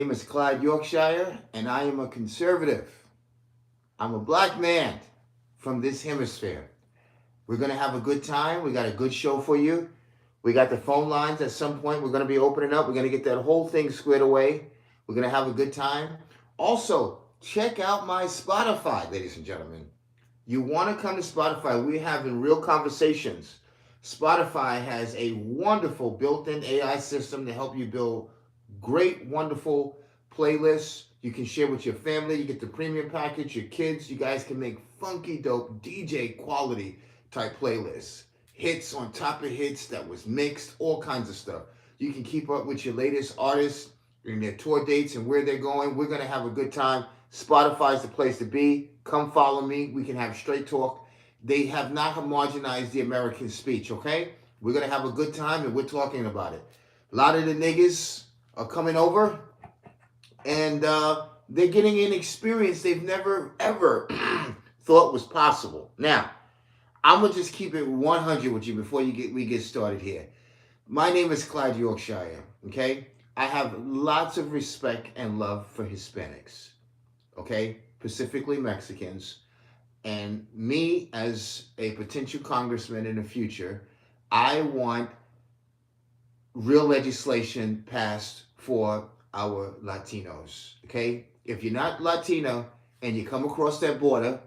name is Clyde Yorkshire, and I am a conservative. I'm a black man from this hemisphere. We're going to have a good time. We got a good show for you. We got the phone lines at some point. We're going to be opening up. We're going to get that whole thing squared away. We're going to have a good time. Also, check out my Spotify, ladies and gentlemen. You want to come to Spotify? We're having real conversations. Spotify has a wonderful built in AI system to help you build great, wonderful playlists. You can share with your family. You get the premium package, your kids. You guys can make funky, dope DJ quality type playlists. Hits on top of hits that was mixed, all kinds of stuff. You can keep up with your latest artists and their tour dates and where they're going. We're going to have a good time. Spotify's the place to be. Come follow me. We can have straight talk. They have not homogenized the American speech, okay? We're going to have a good time and we're talking about it. A lot of the niggas are coming over and they're getting an experience they've never, ever thought was possible. Now, I'm going to just keep it 100 with you before we get started here. My name is Clyde Yorkshire, okay? I have lots of respect and love for Hispanics, okay? Specifically Mexicans. And me, as a potential congressman in the future, I want real legislation passed for our Latinos, okay? If you're not Latino and you come across that border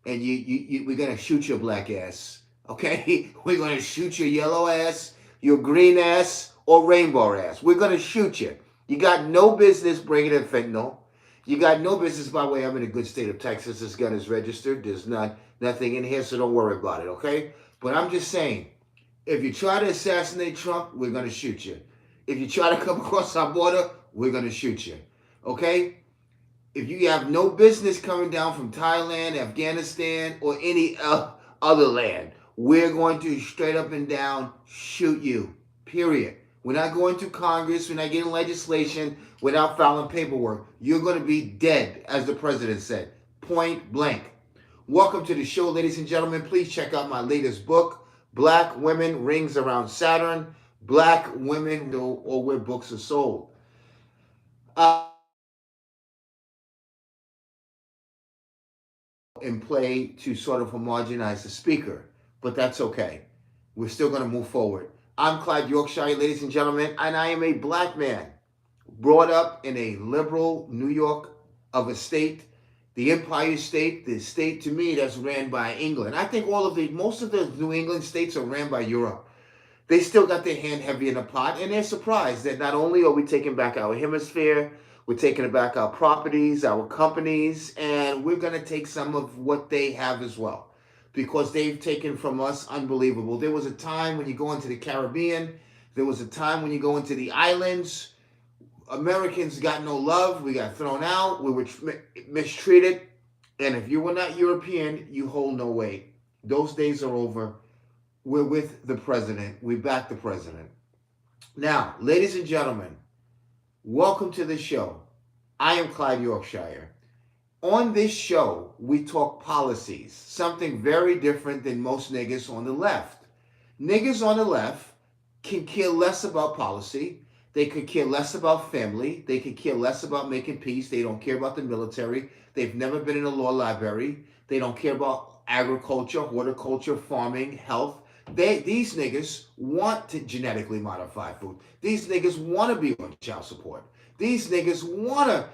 and we're going to shoot your black ass, okay? We're going to shoot your yellow ass, your green ass, or rainbow ass. We're going to shoot you. You got no business bringing in fentanyl. You got no business. By the way, I'm in a good state of Texas. This gun is registered. There's nothing in here, so don't worry about it, okay? But I'm just saying, if you try to assassinate Trump, we're going to shoot you. If you try to come across our border, we're going to shoot you, okay? If you have no business coming down from Thailand, Afghanistan, or any other land, we're going to straight up and down shoot you, period. We're not going to Congress. We're not getting legislation without filing paperwork. You're going to be dead, as the president said, point blank. Welcome to the show, ladies and gentlemen. Please check out my latest book, Black Women Rings Around Saturn. Black women know or where books are sold. And play to sort of homogenize the speaker, but that's okay. We're still going to move forward. I'm Clyde Yorkshire, ladies and gentlemen, and I am a black man brought up in a liberal New York of a state, the Empire State, the state to me that's ran by England. I think most of the New England states are ran by Europe. They still got their hand heavy in the pot, and they're surprised that not only are we taking back our hemisphere, we're taking back our properties, our companies, and we're going to take some of what they have as well because they've taken from us unbelievable. There was a time when you go into the Caribbean, there was a time when you go into the islands, Americans got no love, we got thrown out, we were mistreated, and if you were not European, you hold no weight. Those days are over. We're with the president. We back the president. Now, ladies and gentlemen, welcome to the show. I am Clyde Yorkshire. On this show, we talk policies, something very different than most niggas on the left. Niggas on the left can care less about policy. They could care less about family. They could care less about making peace. They don't care about the military. They've never been in a law library. They don't care about agriculture, horticulture, farming, health. These niggas want to genetically modify food. These niggas want to be on child support. These niggas want to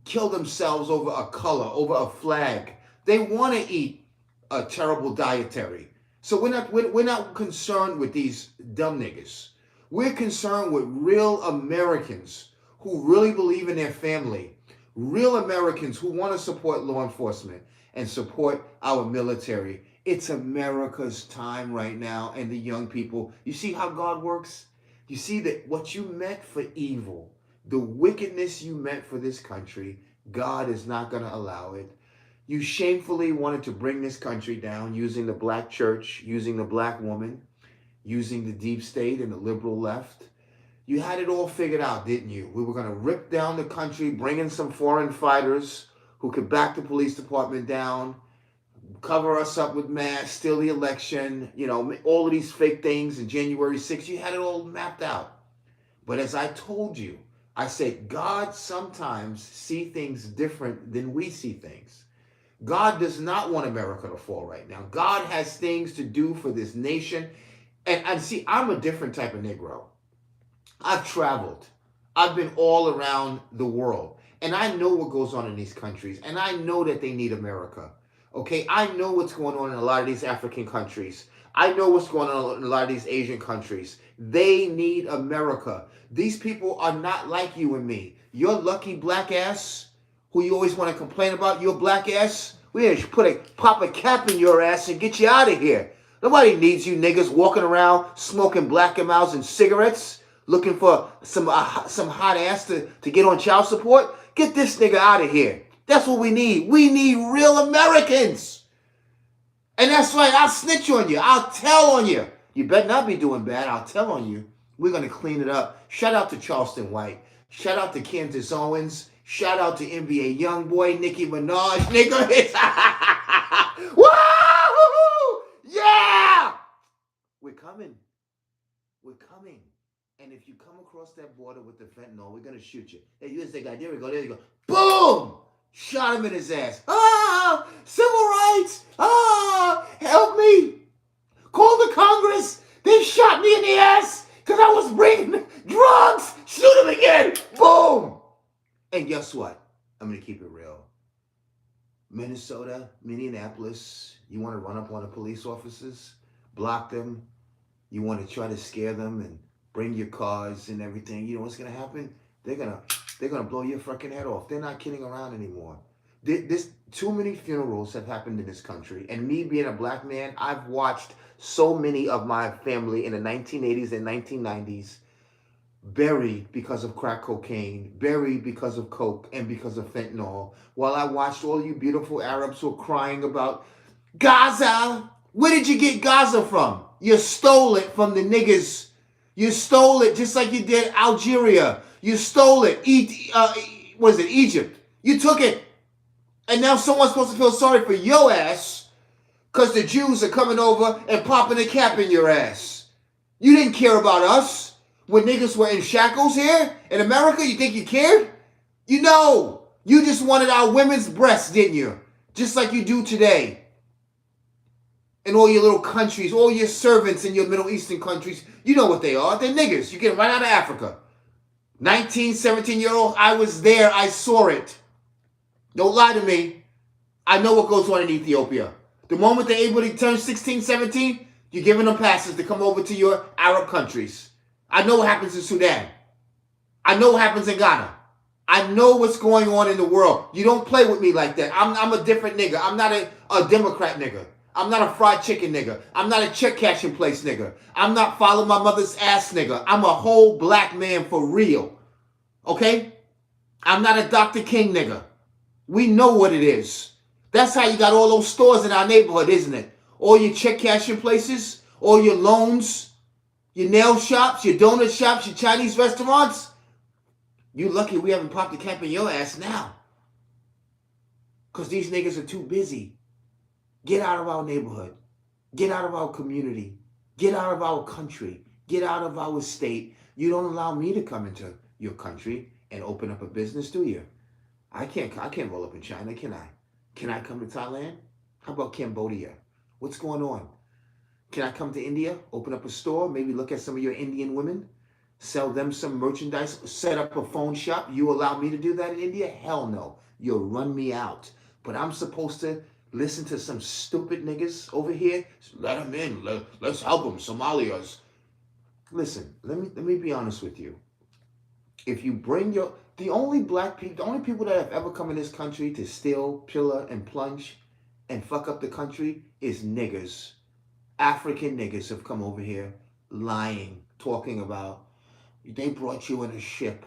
kill themselves over a color, over a flag. They want to eat a terrible dietary. So we're not concerned with these dumb niggas. We're concerned with real Americans who really believe in their family, real Americans who want to support law enforcement and support our military. It's America's time right now, and the young people. You see how God works? You see that what you meant for evil, the wickedness you meant for this country, God is not going to allow it. You shamefully wanted to bring this country down using the black church, using the black woman, using the deep state and the liberal left. You had it all figured out, didn't you? We were going to rip down the country, bring in some foreign fighters who could back the police department down, cover us up with masks, steal the election, all of these fake things in January 6th. You had it all mapped out. But as I told you, I said, God sometimes see things different than we see things. God does not want America to fall right now. God has things to do for this nation. And see, I'm a different type of Negro. I've traveled. I've been all around the world. And I know what goes on in these countries. And I know that they need America. Okay? I know what's going on in a lot of these African countries. I know what's going on in a lot of these Asian countries. They need America. These people are not like you and me. Your lucky black ass, who you always want to complain about, your black ass, we should pop a cap in your ass and get you out of here. Nobody needs you niggas walking around smoking Black and Milds and cigarettes, looking for some hot ass to get on child support. Get this nigga out of here. That's what we need. We need real Americans. And that's right, I'll snitch on you. I'll tell on you. You better not be doing bad. I'll tell on you. We're going to clean it up. Shout out to Charleston White. Shout out to Candace Owens. Shout out to NBA Youngboy, Nicki Minaj, nigga. Woo! Yeah! We're coming. We're coming. And if you come across that border with the fentanyl, we're going to shoot you. Hey, you just that guy. There we go. There you go. Boom! Shot him in his ass. Ah! Civil rights! Ah! Help me! Call the Congress! They shot me in the ass because I was bringing drugs! Shoot him again! Boom! And guess what? I'm going to keep it real. Minnesota, Minneapolis, you want to run up on the police officers, block them, you want to try to scare them and bring your cars and everything. You know what's going to happen? They're gonna blow your fucking head off. They're not kidding around anymore. Too many funerals have happened in this country. And me being a black man, I've watched so many of my family in the 1980s and 1990s buried because of crack cocaine, buried because of coke and because of fentanyl. While I watched all you beautiful Arabs who were crying about Gaza. Where did you get Gaza from? You stole it from the niggas. You stole it just like you did Algeria. You stole it. Was it Egypt? You took it. And now someone's supposed to feel sorry for your ass because the Jews are coming over and popping a cap in your ass. You didn't care about us when niggas were in shackles here in America. You think you cared? You know. You just wanted our women's breasts, didn't you? Just like you do today. In all your little countries, all your servants in your Middle Eastern countries, you know what they are. They're niggas. You get them right out of Africa. 19, 17-year-old, I was there. I saw it. Don't lie to me. I know what goes on in Ethiopia. The moment they're able to turn 16, 17, you're giving them passes to come over to your Arab countries. I know what happens in Sudan. I know what happens in Ghana. I know what's going on in the world. You don't play with me like that. I'm a different nigga. I'm not a Democrat nigga. I'm not a fried chicken nigga. I'm not a check cashing place nigga. I'm not follow my mother's ass nigga. I'm a whole black man for real. Okay? I'm not a Dr. King nigga. We know what it is. That's how you got all those stores in our neighborhood, isn't it? All your check cashing places, all your loans, your nail shops, your donut shops, your Chinese restaurants. You lucky we haven't popped a cap in your ass now. Because these niggas are too busy. Get out of our neighborhood. Get out of our community. Get out of our country. Get out of our state. You don't allow me to come into your country and open up a business, do you? I can't roll up in China, can I? Can I come to Thailand? How about Cambodia? What's going on? Can I come to India, open up a store, maybe look at some of your Indian women, sell them some merchandise, set up a phone shop? You allow me to do that in India? Hell no. You'll run me out. But I'm supposed to listen to some stupid niggas over here? Let them in. Let's help them, Somalians. Listen, let me be honest with you. If you bring the only people that have ever come in this country to steal, pillar, and plunge and fuck up the country is niggers. African niggas have come over here lying, talking about, they brought you in a ship.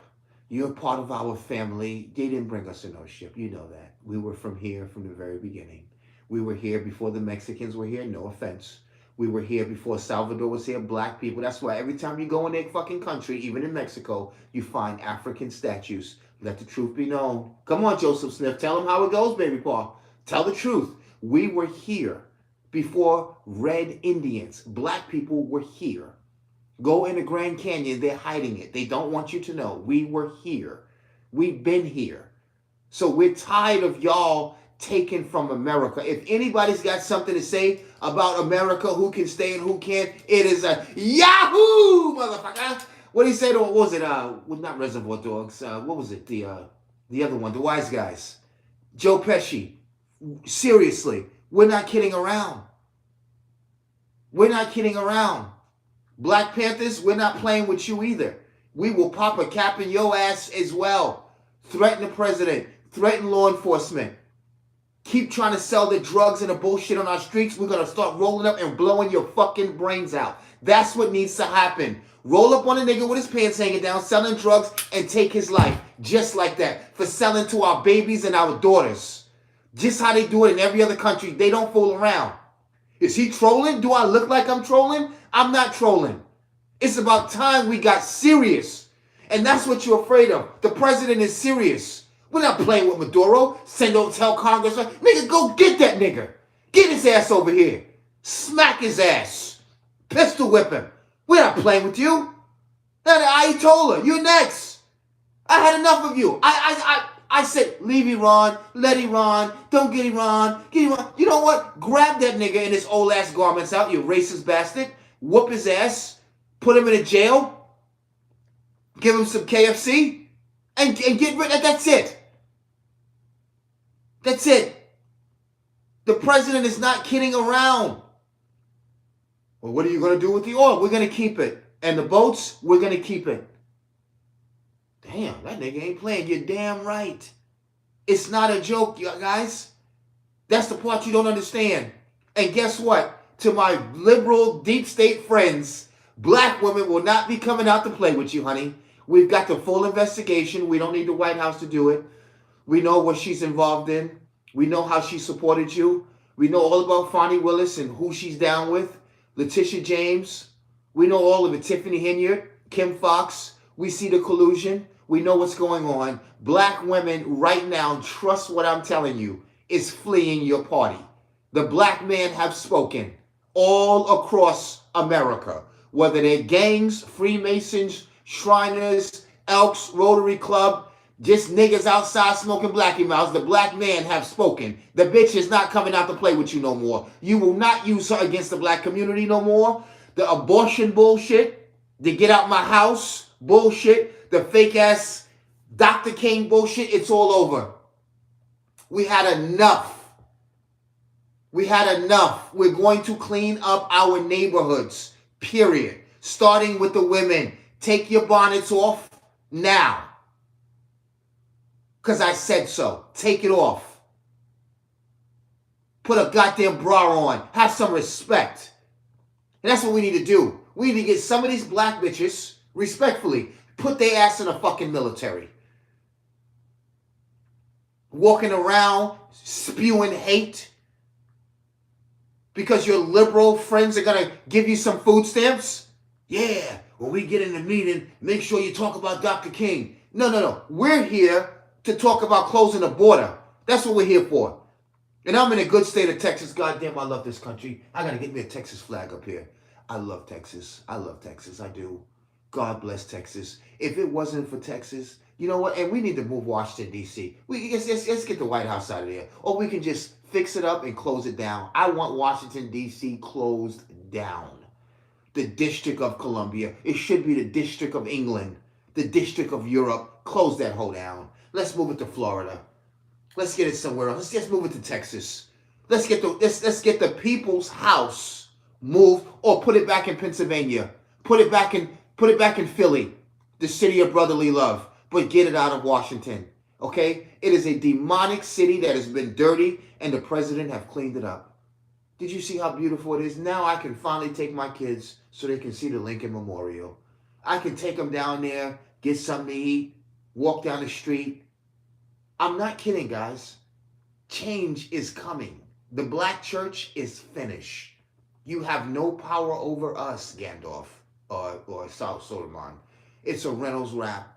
You're part of our family. They didn't bring us in no ship. You know that. We were from here from the very beginning. We were here before the Mexicans were here. No offense. We were here before Salvador was here. Black people. That's why every time you go in their fucking country, even in Mexico, you find African statues. Let the truth be known. Come on, Joseph Smith. Tell them how it goes, baby Paul. Tell the truth. We were here before red Indians. Black people were here. Go in the Grand Canyon. They're hiding it. They don't want you to know. We were here. We've been here. So we're tired of y'all taken from America. If anybody's got something to say about America, who can stay and who can't, it is a Yahoo, motherfucker. What did he say? What was it? Well, not Reservoir Dogs. What was it? The other one, the Wise Guys. Joe Pesci. Seriously, we're not kidding around. We're not kidding around. Black Panthers, we're not playing with you either. We will pop a cap in your ass as well. Threaten the president. Threaten law enforcement. Keep trying to sell the drugs and the bullshit on our streets. We're going to start rolling up and blowing your fucking brains out. That's what needs to happen. Roll up on a nigga with his pants hanging down, selling drugs, and take his life. Just like that. For selling to our babies and our daughters. Just how they do it in every other country. They don't fool around. Is he trolling? Do I look like I'm trolling? I'm not trolling. It's about time we got serious. And that's what you're afraid of. The president is serious. We're not playing with Maduro. Tell Congress, nigga, go get that nigga. Get his ass over here. Smack his ass. Pistol whip him. We're not playing with you. Ayatollah, you're next. I had enough of you. I said, leave Iran, let Iran, don't get Iran, get Iran. You know what? Grab that nigga in his old ass garments out, you racist bastard. Whoop his ass. Put him in a jail. Give him some KFC. And get rid of that's it. That's it. The president is not kidding around. Well, what are you going to do with the oil? We're going to keep it. And the boats, we're going to keep it. Damn, that nigga ain't playing. You're damn right. It's not a joke, you guys. That's the part you don't understand. And guess what? To my liberal deep state friends, black women will not be coming out to play with you, honey. We've got the full investigation. We don't need the White House to do it. We know what she's involved in. We know how she supported you. We know all about Fonnie Willis and who she's down with. Letitia James. We know all of it. Tiffany Henyard, Kim Fox. We see the collusion. We know what's going on. Black women right now, trust what I'm telling you, is fleeing your party. The black men have spoken all across America. Whether they're gangs, Freemasons, Shriners, Elks, Rotary Club, just niggas outside smoking Blackie Mouths, the black men have spoken. The bitch is not coming out to play with you no more. You will not use her against the black community no more. The abortion bullshit, the get out my house bullshit, the fake ass Dr. King bullshit, it's all over. We had enough. We had enough. We're going to clean up our neighborhoods, period. Starting with the women. Take your bonnets off now. Because I said so. Take it off. Put a goddamn bra on. Have some respect. And that's what we need to do. We need to get some of these black bitches, respectfully, put their ass in the fucking military. Walking around spewing hate because your liberal friends are going to give you some food stamps? Yeah, when we get in the meeting, make sure you talk about Dr. King. No. We're here to talk about closing the border. That's what we're here for. And I'm in a good state of Texas. Goddamn, I love this country. I got to get me a Texas flag up here. I love Texas. I do. God bless Texas. If it wasn't for Texas, you know what? And we need to move Washington, D.C. Let's get the White House out of there. Or we can just fix it up and close it down. I want Washington, D.C. closed down. The District of Columbia. It should be the District of England. The District of Europe. Close that hole down. Let's move it to Florida. Let's get it somewhere else. Let's just move it to Texas. Let's get the people's house moved, or put it back in Pennsylvania. Put it back in Philly, the city of brotherly love. But get it out of Washington. Okay? It is a demonic city that has been dirty, and the president have cleaned it up. Did you see how beautiful it is? Now I can finally take my kids so they can see the Lincoln Memorial. I can take them down there, get something to eat, walk down the street. I'm not kidding, guys. Change is coming. The black church is finished. You have no power over us, Gandalf or South Solomon. It's a Reynolds wrap.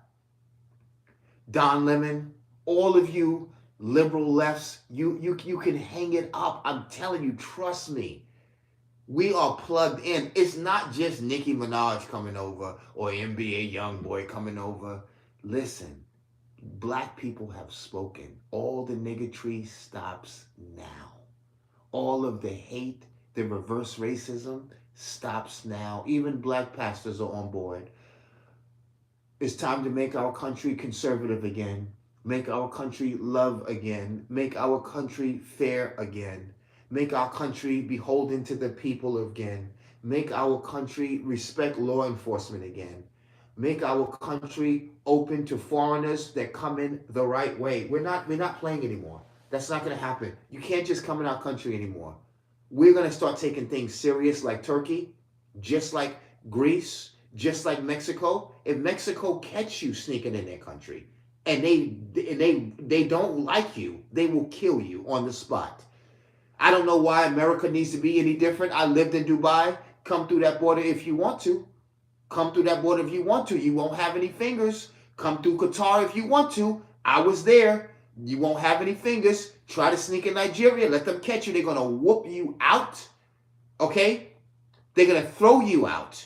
Don Lemon, all of you liberal lefts, you can hang it up. I'm telling you, trust me. We are plugged in. It's not just Nicki Minaj coming over or NBA Youngboy coming over. Listen, black people have spoken. All the niggatry stops now. All of the hate, the reverse racism stops now. Even black pastors are on board. It's time to make our country conservative again. Make our country love again. Make our country fair again. Make our country beholden to the people again. Make our country respect law enforcement again. Make our country open to foreigners that come in the right way. We're not playing anymore. That's not going to happen. You can't just come in our country anymore. We're going to start taking things serious like Turkey, just like Greece, just like Mexico. If Mexico catch you sneaking in their country and they don't like you, they will kill you on the spot. I don't know why America needs to be any different. I lived in Dubai. Come through that border if you want to. Come through that border if you want to. You won't have any fingers. Come through Qatar if you want to. I was there. You won't have any fingers. Try to sneak in Nigeria. Let them catch you. They're going to whoop you out. Okay? They're going to throw you out.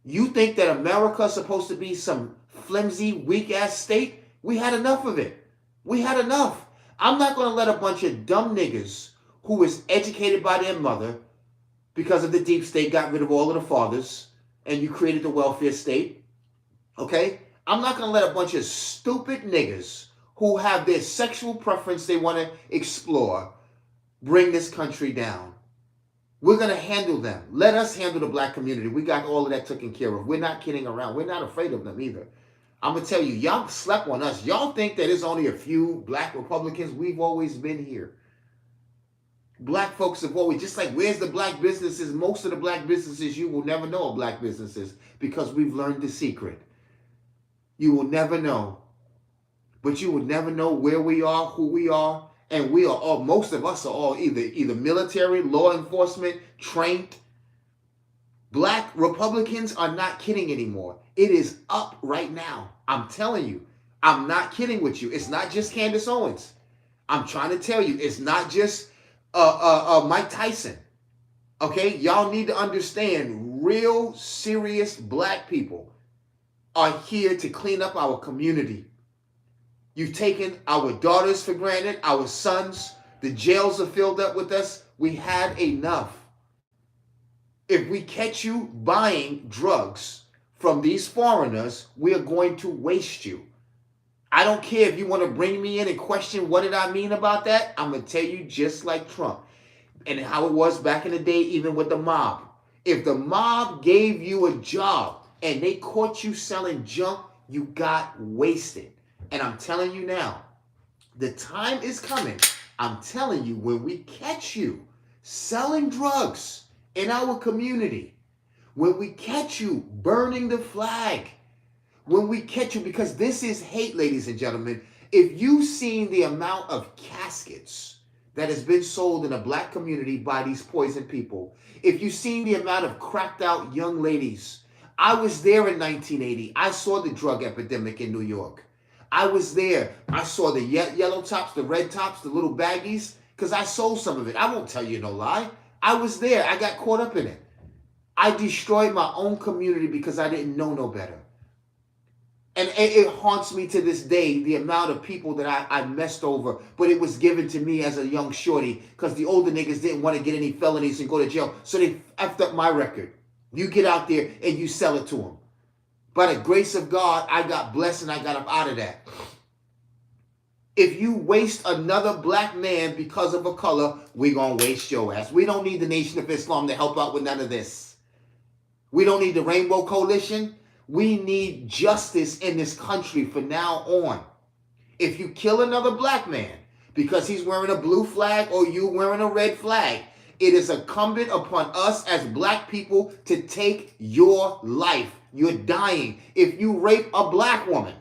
You think that America is supposed to be some flimsy, weak-ass state? We had enough of it. We had enough. I'm not going to let a bunch of dumb niggas who was educated by their mother because of the deep state got rid of all of the fathers and you created the welfare state. Okay? I'm not going to let a bunch of stupid niggas who have their sexual preference they want to explore bring this country down. We're going to handle them. Let us handle the black community. We got all of that taken care of. We're not kidding around. We're not afraid of them either. I'm going to tell you, y'all slept on us. Y'all think that there's only a few black Republicans. We've always been here. Black folks have always, just like where's the black businesses? Most of the black businesses you will never know are black businesses because we've learned the secret. You will never know. But you will never know where we are, who we are. And we are all, most of us are all either military, law enforcement, trained. Black Republicans are not kidding anymore. It is up right now. I'm telling you. I'm not kidding with you. It's not just Candace Owens. I'm trying to tell you, it's not just Mike Tyson. Okay? Y'all need to understand, real serious black people are here to clean up our community. You've taken our daughters for granted, our sons. The jails are filled up with us. We had enough. If we catch you buying drugs from these foreigners, we are going to waste you. I don't care if you want to bring me in and question what did I mean about that. I'm going to tell you just like Trump and how it was back in the day, even with the mob. If the mob gave you a job and they caught you selling junk, you got wasted. And I'm telling you now, the time is coming. I'm telling you, when we catch you selling drugs in our community, when we catch you burning the flag, when we catch you, because this is hate, ladies and gentlemen. If you've seen the amount of caskets that has been sold in the black community by these poison people, if you've seen the amount of cracked out young ladies, I was there in 1980. I saw the drug epidemic in New York. I was there. I saw the yellow tops, the red tops, the little baggies, because I sold some of it. I won't tell you no lie. I was there. I got caught up in it. I destroyed my own community because I didn't know no better. And it haunts me to this day, the amount of people that I messed over, but it was given to me as a young shorty because the older niggas didn't want to get any felonies and go to jail, so they effed up my record. You get out there and you sell it to them. By the grace of God, I got blessed and I got up out of that. If you waste another black man because of a color, we're going to waste your ass. We don't need the Nation of Islam to help out with none of this. We don't need the Rainbow Coalition. We need justice in this country from now on. If you kill another black man because he's wearing a blue flag or you wearing a red flag, it is incumbent upon us as black people to take your life. You're dying. If you rape a black woman,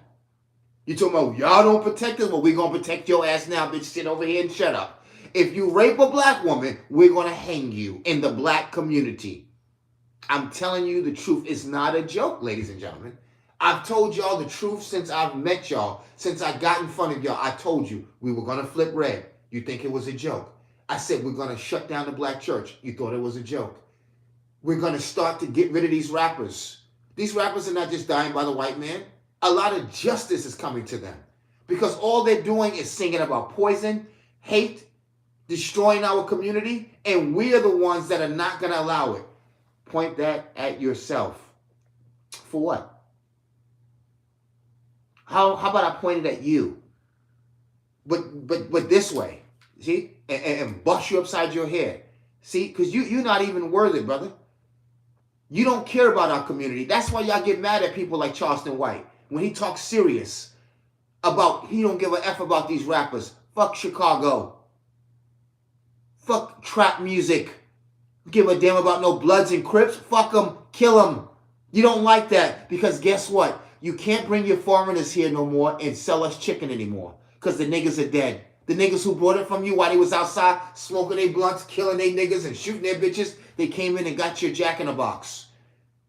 you're talking about, y'all don't protect us, well, we're going to protect your ass now, bitch. Sit over here and shut up. If you rape a black woman, we're going to hang you in the black community. I'm telling you the truth. It's not a joke, ladies and gentlemen. I've told y'all the truth since I've met y'all. Since I got in front of y'all, I told you we were going to flip red. You think it was a joke. I said, we're going to shut down the black church. You thought it was a joke. We're going to start to get rid of these rappers. These rappers are not just dying by the white man. A lot of justice is coming to them because all they're doing is singing about poison, hate, destroying our community, and we are the ones that are not going to allow it. Point that at yourself. For what? How about I point it at you? But this way, see, and bust you upside your head. See, because you're not even worthy, brother. You don't care about our community. That's why y'all get mad at people like Charleston White when he talks serious about he don't give a F about these rappers. Fuck Chicago. Fuck trap music. Give a damn about no Bloods and Crips. Fuck them. Kill them. You don't like that because guess what? You can't bring your foreigners here no more and sell us chicken anymore because the niggas are dead. The niggas who brought it from you while they was outside smoking their blunts, killing their niggas and shooting their bitches, they came in and got your Jack in the Box.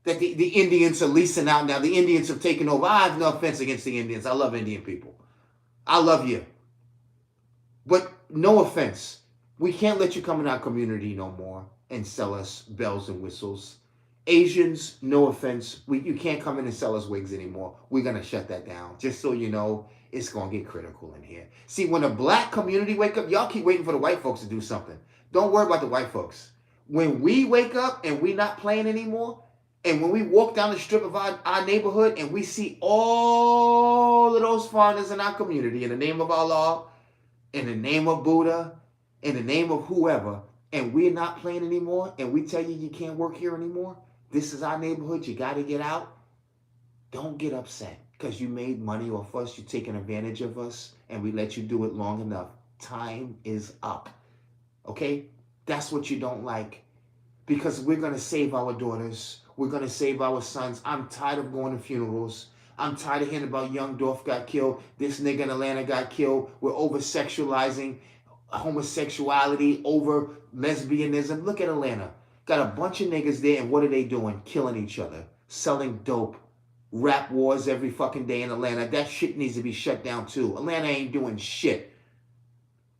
That the Indians are leasing out now. The Indians have taken over. I have no offense against the Indians. I love Indian people. I love you. But no offense. We can't let you come in our community no more and sell us bells and whistles. Asians, no offense. You can't come in and sell us wigs anymore. We're going to shut that down. Just so you know, it's going to get critical in here. See, when the black community wake up, y'all keep waiting for the white folks to do something. Don't worry about the white folks. When we wake up and we not playing anymore, and when we walk down the strip of our neighborhood and we see all of those foreigners in our community in the name of Allah, in the name of Buddha, in the name of whoever, and we're not playing anymore, and we tell you can't work here anymore, this is our neighborhood, you got to get out, don't get upset because you made money off us, you're taking advantage of us, and we let you do it long enough. Time is up. Okay? That's what you don't like. Because we're going to save our daughters. We're going to save our sons. I'm tired of going to funerals. I'm tired of hearing about Young Dolph got killed. This nigga in Atlanta got killed. We're over-sexualizing homosexuality, over lesbianism. Look at Atlanta. Got a bunch of niggas there, and what are they doing? Killing each other. Selling dope. Rap wars every fucking day in Atlanta. That shit needs to be shut down too. Atlanta ain't doing shit.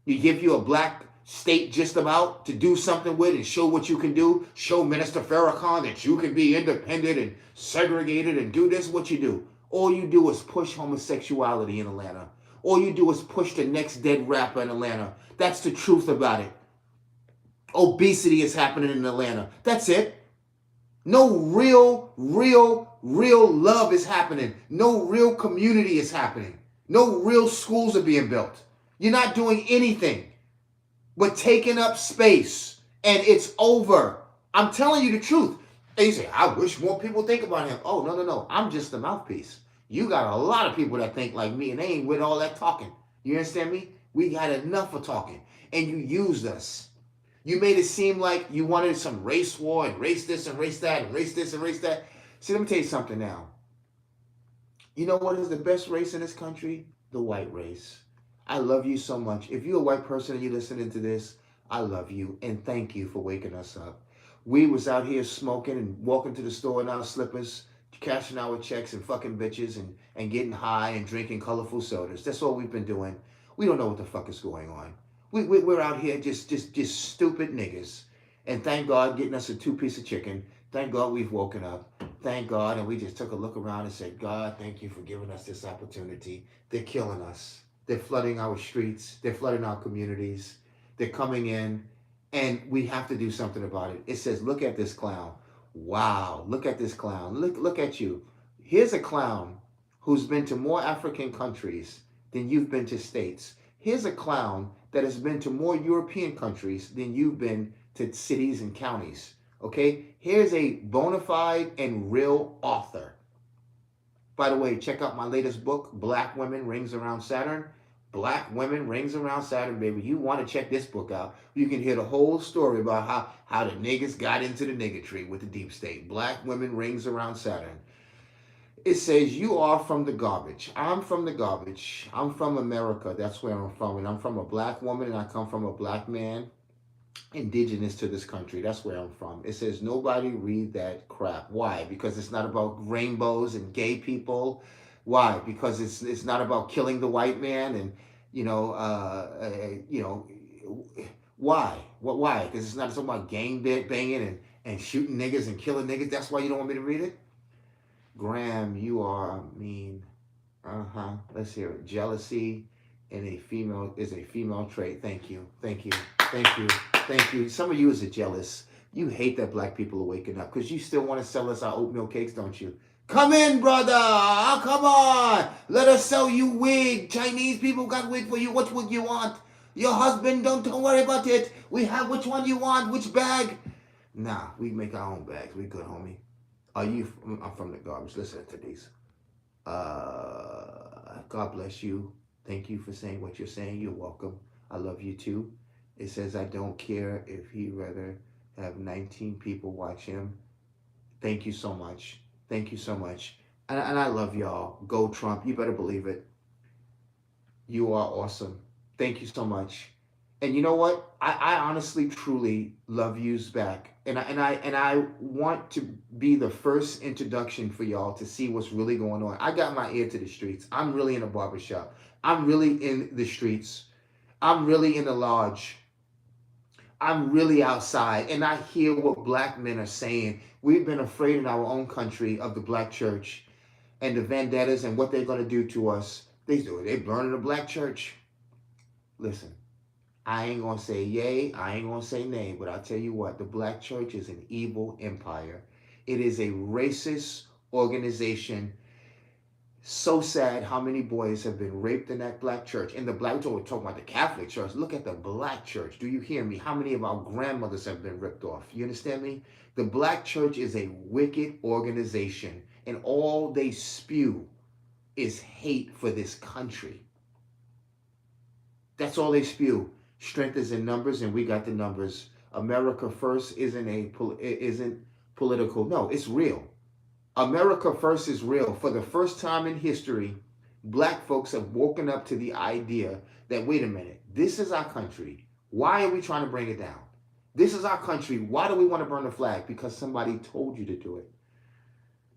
You give you a black state just about to do something with and show what you can do. Show Minister Farrakhan that you can be independent and segregated and do this. What you do? All you do is push homosexuality in Atlanta. All you do is push the next dead rapper in Atlanta. That's the truth about it. Obesity is happening in Atlanta. That's it. No real love is happening. No real community is happening. No real schools are being built. You're not doing anything but taking up space, and it's over. I'm telling you the truth. And you say, I wish more people think about him. Oh, no. I'm just the mouthpiece. You got a lot of people that think like me, and they ain't with all that talking. You understand me? We got enough of talking, and you used us. You made it seem like you wanted some race war and race this and race that and race this and race that. See, let me tell you something now. You know what is the best race in this country? The white race. I love you so much. If you're a white person and you're listening to this, I love you and thank you for waking us up. We was out here smoking and walking to the store in our slippers, cashing our checks and fucking bitches and getting high and drinking colorful sodas. That's all we've been doing. We don't know what the fuck is going on. We're out here just stupid niggas. And thank God getting us a 2-piece of chicken. Thank God we've woken up. Thank God. And we just took a look around and said, God, thank you for giving us this opportunity. They're killing us. They're flooding our streets. They're flooding our communities. They're coming in. And we have to do something about it. It says, look at this clown. Wow. Look at this clown. Look at you. Here's a clown who's been to more African countries than you've been to states. Here's a clown that has been to more European countries than you've been to cities and counties. Okay? Here's a bona fide and real author. By the way, check out my latest book, Black Women, Rings Around Saturn. Black Women, Rings Around Saturn, baby. You want to check this book out. You can hear the whole story about how the niggas got into the niggatry with the deep state. Black Women, Rings Around Saturn. It says, you are from the garbage. I'm from the garbage. I'm from America. That's where I'm from. And I'm from a black woman and I come from a black man, indigenous to this country. That's where I'm from. It says, nobody read that crap. Why? Because it's not about rainbows and gay people. Why? Because it's not about killing the white man and, Why? Why? Because it's not talking about gang banging and shooting niggas and killing niggas. That's why you don't want me to read it? Graham, you are mean. Uh-huh. Let's hear it. Jealousy in a female is a female trait. Thank you. Thank you. Thank you. Thank you. Some of you is jealous. You hate that black people are waking up because you still want to sell us our oatmeal cakes, don't you? Come in, brother. Oh, come on. Let us sell you wig. Chinese people got wig for you. Which wig you want? Your husband, don't worry about it. We have which one you want, which bag. Nah, we make our own bags. We good, homie. Are you? I'm from the garbage. Listen to these. God bless you. Thank you for saying what you're saying. You're welcome. I love you too. It says, I don't care if he rather have 19 people watch him. Thank you so much. Thank you so much. And I love y'all. Go Trump. You better believe it. You are awesome. Thank you so much. And you know what? I honestly, truly love yous back. And I want to be the first introduction for y'all to see what's really going on. I got my ear to the streets. I'm really in a barbershop. I'm really in the streets. I'm really in the lodge. I'm really outside. And I hear what black men are saying. We've been afraid in our own country of the black church and the vendettas and what they're going to do to us. They're burning the black church. Listen. I ain't going to say yay, I ain't going to say nay, but I'll tell you what, the black church is an evil empire. It is a racist organization. So sad how many boys have been raped in that black church. And the black church, we're talking about the Catholic church. Look at the black church. Do you hear me? How many of our grandmothers have been ripped off? You understand me? The black church is a wicked organization, and all they spew is hate for this country. That's all they spew. Strength is in numbers, and we got the numbers. America First isn't political. No, it's real. America First is real. For the first time in history, black folks have woken up to the idea that, wait a minute, this is our country. Why are we trying to bring it down? This is our country. Why do we want to burn the flag? Because somebody told you to do it.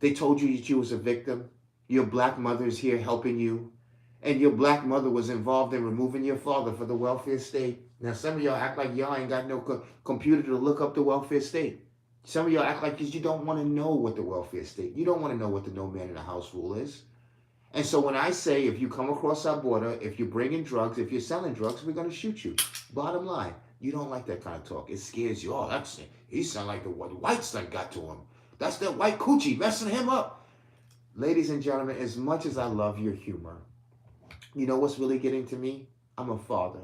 They told you that you was a victim. Your black mother is here helping you. And your black mother was involved in removing your father for the welfare state. Now, some of y'all act like y'all ain't got no computer to look up the welfare state. Some of y'all act like you don't want to know what the welfare state. You don't want to know what the no man in the house rule is. And so when I say, if you come across our border, if you're bringing drugs, if you're selling drugs, we're going to shoot you. Bottom line, you don't like that kind of talk. It scares you. Oh, he sound like the whites that got to him. That's that white coochie messing him up. Ladies and gentlemen, as much as I love your humor, you know what's really getting to me? I'm a father.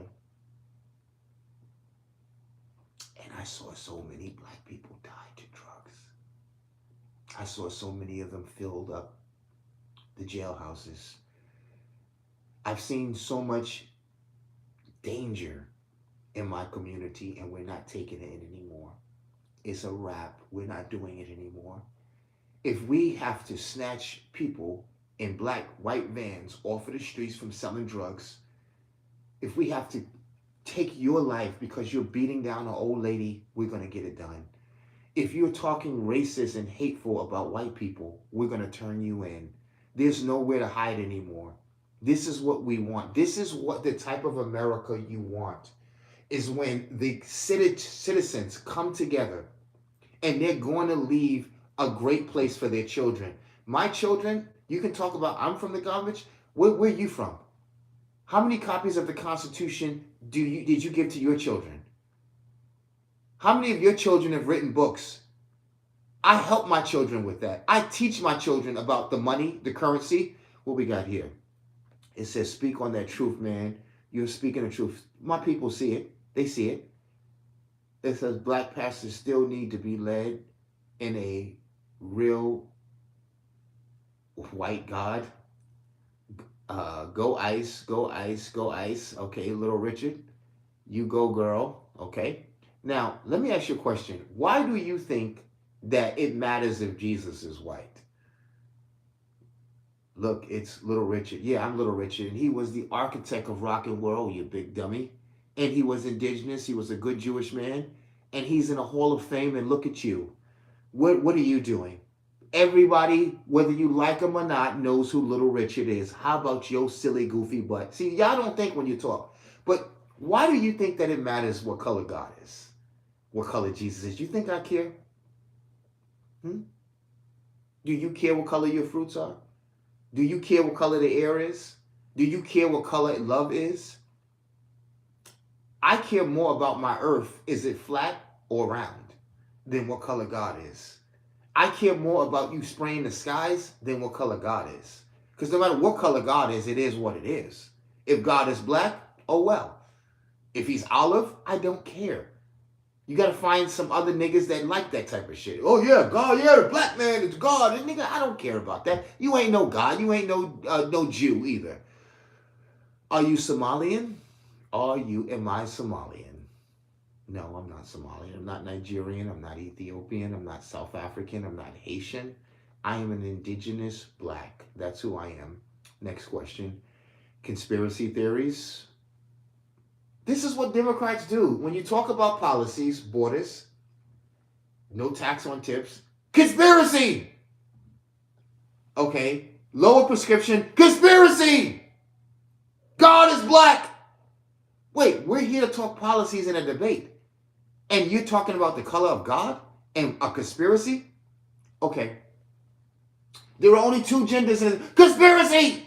And I saw so many black people die to drugs. I saw so many of them filled up the jailhouses. I've seen so much danger in my community, and we're not taking it anymore. It's a wrap. We're not doing it anymore. If we have to snatch people in black, white vans off of the streets from selling drugs, if we have to take your life because you're beating down an old lady, we're going to get it done. If you're talking racist and hateful about white people, we're going to turn you in. There's nowhere to hide anymore. This is what we want. This is what the type of America you want, is when the citizens come together and they're going to leave a great place for their children. My children, you can talk about, I'm from the garbage. Where are you from? How many copies of the Constitution did you give to your children? How many of your children have written books? I help my children with that. I teach my children about the money, the currency. What we got here? It says, speak on that truth, man. You're speaking the truth. My people see it. They see it. It says black pastors still need to be led in a real white God. Go Ice, go Ice, go Ice. Okay, Little Richard, you go girl. Okay. Now, let me ask you a question. Why do you think that it matters if Jesus is white? Look, it's Little Richard. Yeah, I'm Little Richard. And he was the architect of rock and roll, you big dummy. And he was indigenous. He was a good Jewish man. And he's in a Hall of Fame. And look at you. What are you doing? Everybody, whether you like him or not, knows who Little Richard is. How about your silly, goofy butt? See, y'all don't think when you talk. But Why do you think that it matters what color God is? What color Jesus is? You think I care? Hmm? Do you care what color your fruits are? Do you care what color the air is? Do you care what color love is? I care more about my earth, is it flat or round, than what color God is. I care more about you spraying the skies than what color God is. Because no matter what color God is, it is what it is. If God is black, oh well. If he's olive, I don't care. You gotta find some other niggas that like that type of shit. Oh yeah, God, yeah, the black man is God. And nigga, I don't care about that. You ain't no God. You ain't no Jew either. Are you Somalian? Am I Somalian? No, I'm not Somalian. I'm not Nigerian. I'm not Ethiopian. I'm not South African. I'm not Haitian. I am an indigenous black. That's who I am. Next question. Conspiracy theories. This is what Democrats do. When you talk about policies, borders, no tax on tips, conspiracy. Okay. Lower prescription, conspiracy. God is black. Wait, we're here to talk policies in a debate. And you're talking about the color of God and a conspiracy? Okay. There are only two genders in conspiracy.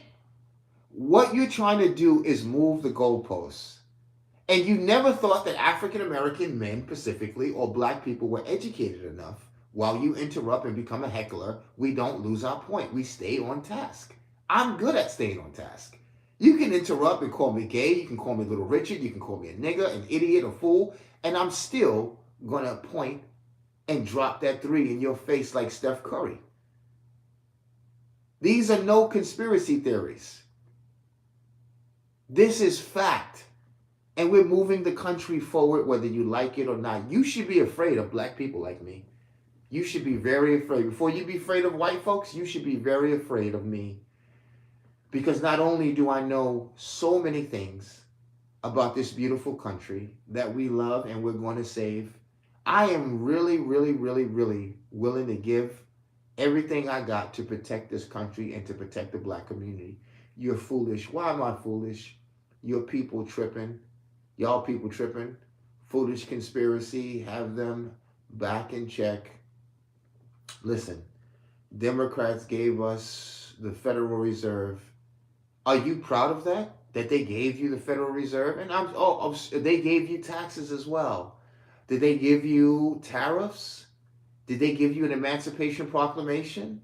What you're trying to do is move the goalposts. And you never thought that African American men specifically or black people were educated enough. While you interrupt and become a heckler, we don't lose our point. We stay on task. I'm good at staying on task. You can interrupt and call me gay. You can call me Little Richard. You can call me a nigger, an idiot, a fool. And I'm still going to point and drop that three in your face like Steph Curry. These are no conspiracy theories. This is fact. And we're moving the country forward whether you like it or not. You should be afraid of black people like me. You should be very afraid. Before you be afraid of white folks, you should be very afraid of me. Because not only do I know so many things about this beautiful country that we love and we're going to save, I am really, really, really, really willing to give everything I got to protect this country and to protect the black community. You're foolish. Why am I foolish? Your people tripping. Y'all people tripping. Foolish conspiracy. Have them back in check. Listen, Democrats gave us the Federal Reserve. Are you proud of that? That they gave you the Federal Reserve? And they gave you taxes as well. Did they give you tariffs? Did they give you an Emancipation Proclamation?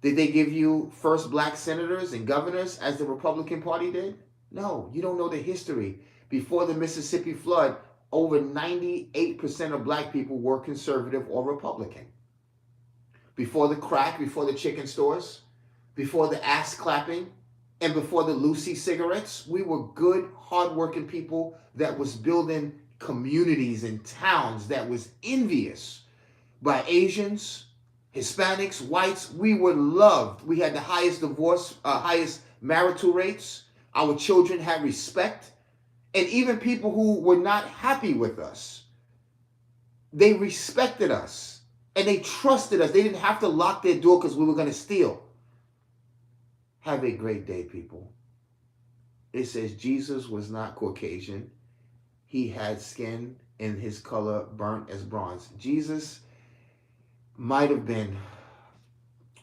Did they give you first black senators and governors as the Republican Party did? No, you don't know the history. Before the Mississippi flood, over 98% of black people were conservative or Republican. Before the crack, before the chicken stores, before the ass clapping, and before the Lucy cigarettes, we were good, hardworking people that was building communities and towns that was envious by Asians, Hispanics, whites. We were loved. We had the highest highest marital rates. Our children had respect. And even people who were not happy with us, they respected us and they trusted us. They didn't have to lock their door because we were going to steal. Have a great day, people. It says Jesus was not Caucasian. He had skin and his color burnt as bronze. Jesus might have been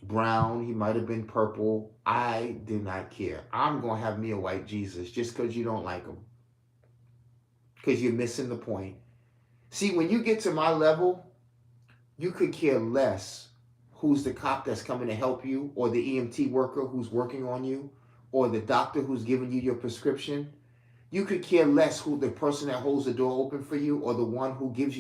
brown. He might have been purple. I do not care. I'm going to have me a white Jesus just because you don't like him. Because you're missing the point. See, when you get to my level, you could care less who's the cop that's coming to help you, or the EMT worker who's working on you, or the doctor who's giving you your prescription. You could care less who the person that holds the door open for you, or the one who hands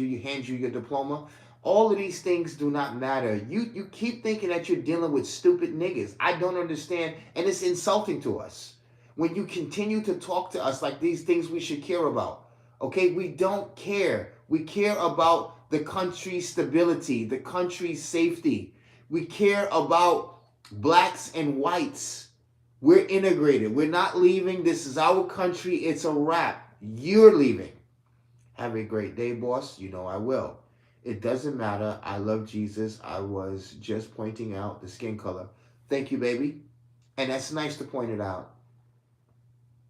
you your diploma. All of these things do not matter. You keep thinking that you're dealing with stupid niggas. I don't understand, and it's insulting to us when you continue to talk to us like these things we should care about. Okay, we don't care. We care about the country's stability, the country's safety. We care about blacks and whites. We're integrated. We're not leaving. This is our country. It's a wrap. You're leaving. Have a great day, boss. You know I will. It doesn't matter. I love Jesus. I was just pointing out the skin color. Thank you, baby. And that's nice to point it out.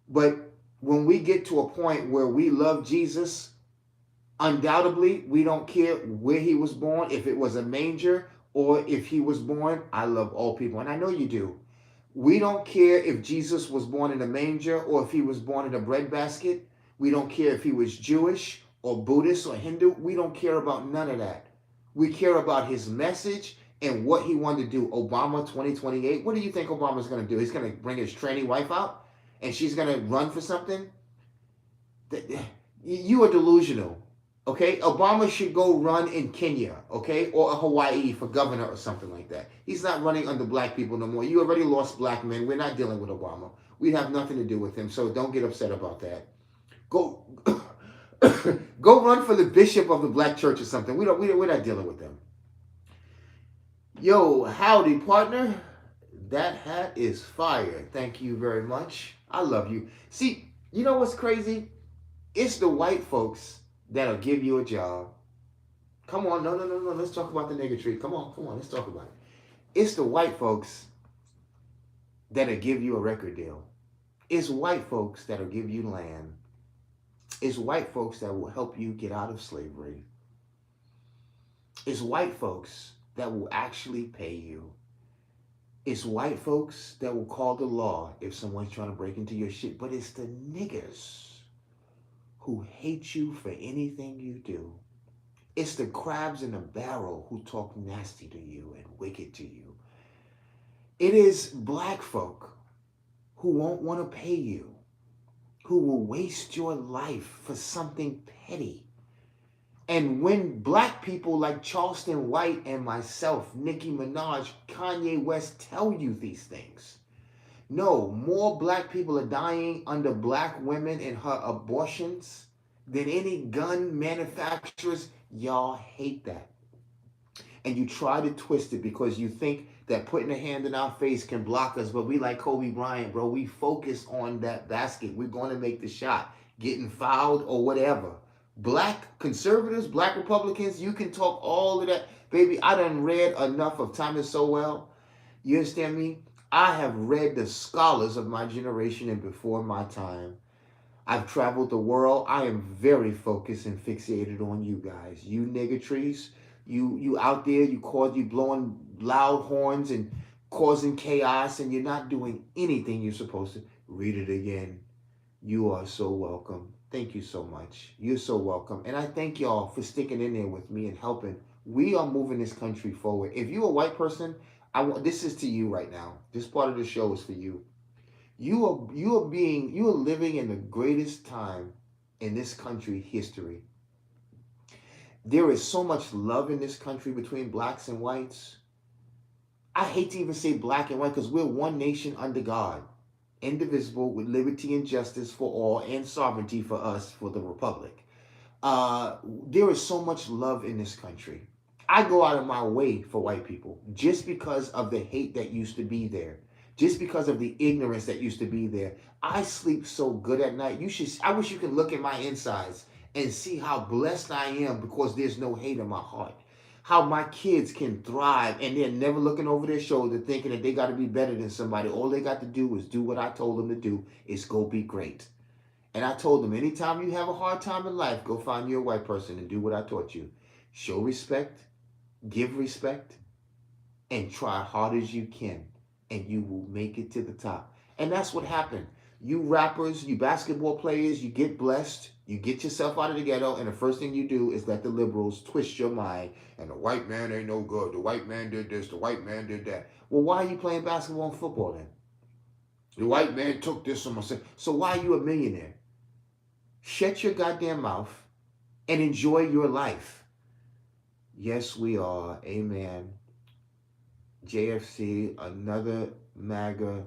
But when we get to a point where we love Jesus, undoubtedly, we don't care where he was born, if it was a manger or if he was born. I love all people, and I know you do. We don't care if Jesus was born in a manger or if he was born in a breadbasket. We don't care if he was Jewish or Buddhist or Hindu. We don't care about none of that. We care about his message and what he wanted to do. Obama 2028. What do you think Obama's going to do? He's going to bring his tranny wife out and she's going to run for something? You are delusional. Okay, Obama should go run in Kenya, okay, or Hawaii for governor or something like that. He's not running under black people no more. You already lost black men. We're not dealing with Obama. We have nothing to do with him, so don't get upset about that. Go, go run for the bishop of the black church or something. We're not dealing with them. Yo, howdy, partner. That hat is fire. Thank you very much. I love you. See, you know what's crazy? It's the white folks that'll give you a job. Come on, no. Let's talk about the niggatry. Come on. Let's talk about it. It's the white folks that'll give you a record deal. It's white folks that'll give you land. It's white folks that will help you get out of slavery. It's white folks that will actually pay you. It's white folks that will call the law if someone's trying to break into your shit. But it's the niggers who hate you for anything you do. It's the crabs in the barrel who talk nasty to you and wicked to you. It is black folk who won't want to pay you, who will waste your life for something petty. And when black people like Charleston White and myself, Nicki Minaj, Kanye West tell you these things, no, more black people are dying under black women and her abortions than any gun manufacturers. Y'all hate that. And you try to twist it because you think that putting a hand in our face can block us. But we like Kobe Bryant, bro. We focus on that basket. We're going to make the shot, getting fouled or whatever. Black conservatives, black Republicans, you can talk all of that. Baby, I done read enough of Thomas Sowell. You understand me? I have read the scholars of my generation and before my time. I've traveled the world. I am very focused and fixated on you guys. You niggatries, you out there, you blowing loud horns and causing chaos, and you're not doing anything you're supposed to. Read it again. You are so welcome. Thank you so much. You're so welcome. And I thank y'all for sticking in there with me and helping. We are moving this country forward. If you're a white person, this is to you right now. This part of the show is for you. You are living in the greatest time in this country history. There is so much love in this country between blacks and whites. I hate to even say black and white because we're one nation under God, indivisible, with liberty and justice for all and sovereignty for us, for the republic. There is so much love in this country. I go out of my way for white people just because of the hate that used to be there, just because of the ignorance that used to be there. I sleep so good at night. I wish you could look at my insides and see how blessed I am because there's no hate in my heart. How my kids can thrive and they're never looking over their shoulder thinking that they got to be better than somebody. All they got to do is do what I told them to do, is go be great. And I told them, anytime you have a hard time in life, go find you a white person and do what I taught you. Show respect, give respect, and try hard as you can, and you will make it to the top. And that's what happened. You rappers, you basketball players, you get blessed, you get yourself out of the ghetto, and the first thing you do is let the liberals twist your mind, and the white man ain't no good, the white man did this, the white man did that. Well, why are you playing basketball and football then? The white man took this from us. So why are you a millionaire? Shut your goddamn mouth and enjoy your life. Yes, we are. Amen. JFC, another MAGA.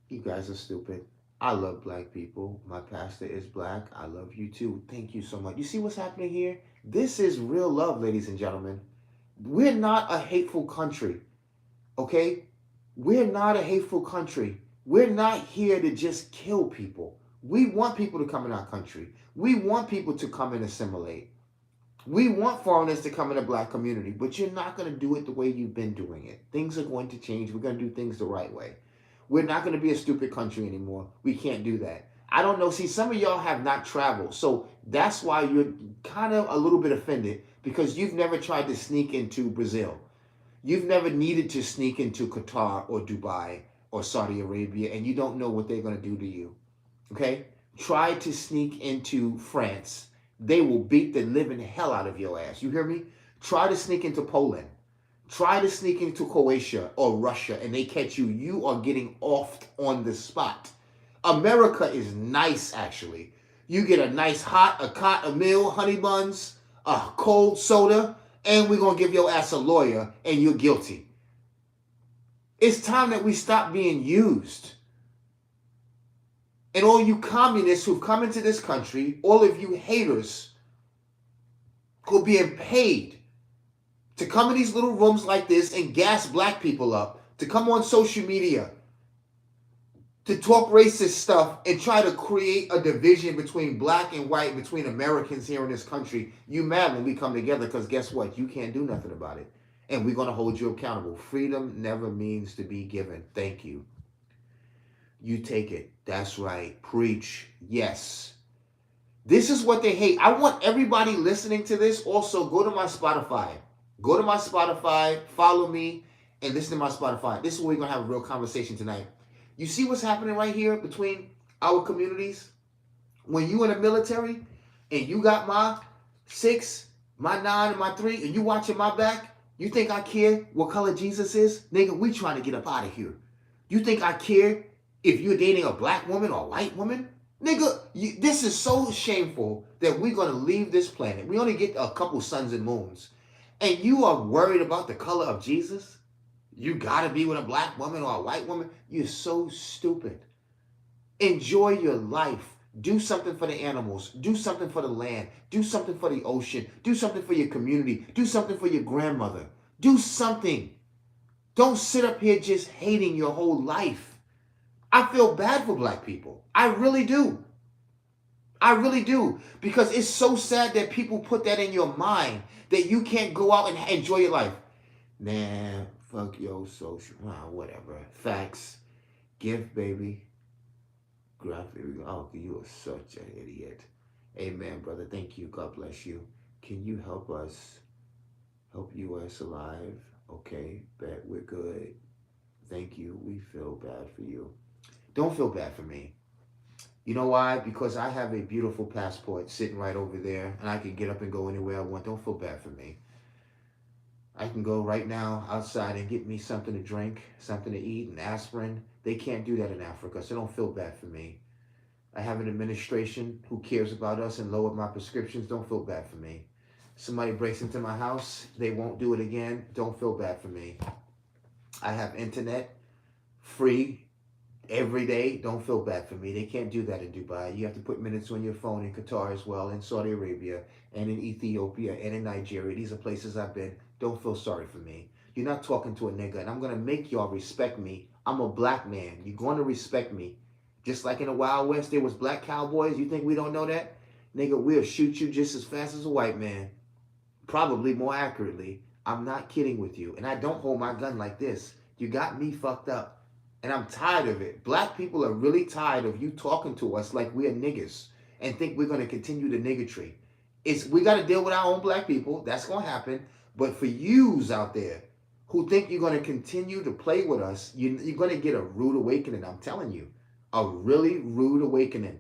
You guys are stupid. I love black people. My pastor is black. I love you too. Thank you so much. You see what's happening here? This is real love, ladies and gentlemen. We're not a hateful country. Okay? We're not a hateful country. We're not here to just kill people. We want people to come in our country. We want people to come and assimilate. We want foreigners to come in the black community, but you're not going to do it the way you've been doing it. Things are going to change. We're going to do things the right way. We're not going to be a stupid country anymore. We can't do that. I don't know. See, some of y'all have not traveled. So that's why you're kind of a little bit offended because you've never tried to sneak into Brazil. You've never needed to sneak into Qatar or Dubai or Saudi Arabia, and you don't know what they're going to do to you. Okay? Try to sneak into France. They will beat the living hell out of your ass. You hear me? Try to sneak into Poland. Try to sneak into Croatia or Russia, and they catch you. You are getting offed on the spot. America is nice, actually. You get a nice hot, a cot, a meal, honey buns, a cold soda, and we're going to give your ass a lawyer, and you're guilty. It's time that we stop being used. And all you communists who've come into this country, all of you haters who are being paid to come in these little rooms like this and gas black people up, to come on social media, to talk racist stuff and try to create a division between black and white, between Americans here in this country. You mad when we come together because guess what? You can't do nothing about it. And we're going to hold you accountable. Freedom never means to be given. Thank you. You take it. That's right. Preach. Yes. This is what they hate. I want everybody listening to this also go to my Spotify. Go to my Spotify, follow me, and listen to my Spotify. This is where we're going to have a real conversation tonight. You see what's happening right here between our communities? When you in the military and you got my 6, my 9, and my 3, and you watching my back, you think I care what color Jesus is? Nigga, we trying to get up out of here. You think I care if you're dating a black woman or a white woman? Nigga, this is so shameful that we're going to leave this planet. We only get a couple suns and moons. And you are worried about the color of Jesus? You got to be with a black woman or a white woman? You're so stupid. Enjoy your life. Do something for the animals. Do something for the land. Do something for the ocean. Do something for your community. Do something for your grandmother. Do something. Don't sit up here just hating your whole life. I feel bad for black people. I really do. I really do. Because it's so sad that people put that in your mind that you can't go out and enjoy your life. Man, fuck your social. Whatever. Facts. Gift, baby. Graphic. Oh, you are such an idiot. Amen, brother. Thank you. God bless you. Can you help us? Help US alive? Okay. Bet we're good. Thank you. We feel bad for you. Don't feel bad for me. You know why? Because I have a beautiful passport sitting right over there, and I can get up and go anywhere I want. Don't feel bad for me. I can go right now outside and get me something to drink, something to eat, an aspirin. They can't do that in Africa, so don't feel bad for me. I have an administration who cares about us and lowered my prescriptions. Don't feel bad for me. Somebody breaks into my house, they won't do it again. Don't feel bad for me. I have internet free every day. Don't feel bad for me. They can't do that in Dubai. You have to put minutes on your phone in Qatar as well, in Saudi Arabia, and in Ethiopia, and in Nigeria. These are places I've been. Don't feel sorry for me. You're not talking to a nigga, and I'm going to make y'all respect me. I'm a black man. You're going to respect me. Just like in the Wild West, there was black cowboys. You think we don't know that? Nigga, we'll shoot you just as fast as a white man. Probably more accurately. I'm not kidding with you. And I don't hold my gun like this. You got me fucked up. And I'm tired of it. Black people are really tired of you talking to us like we're niggas and think we're going to continue the niggatry. We got to deal with our own black people. That's going to happen. But for yous out there who think you're going to continue to play with us, you're going to get a rude awakening. I'm telling you. A really rude awakening.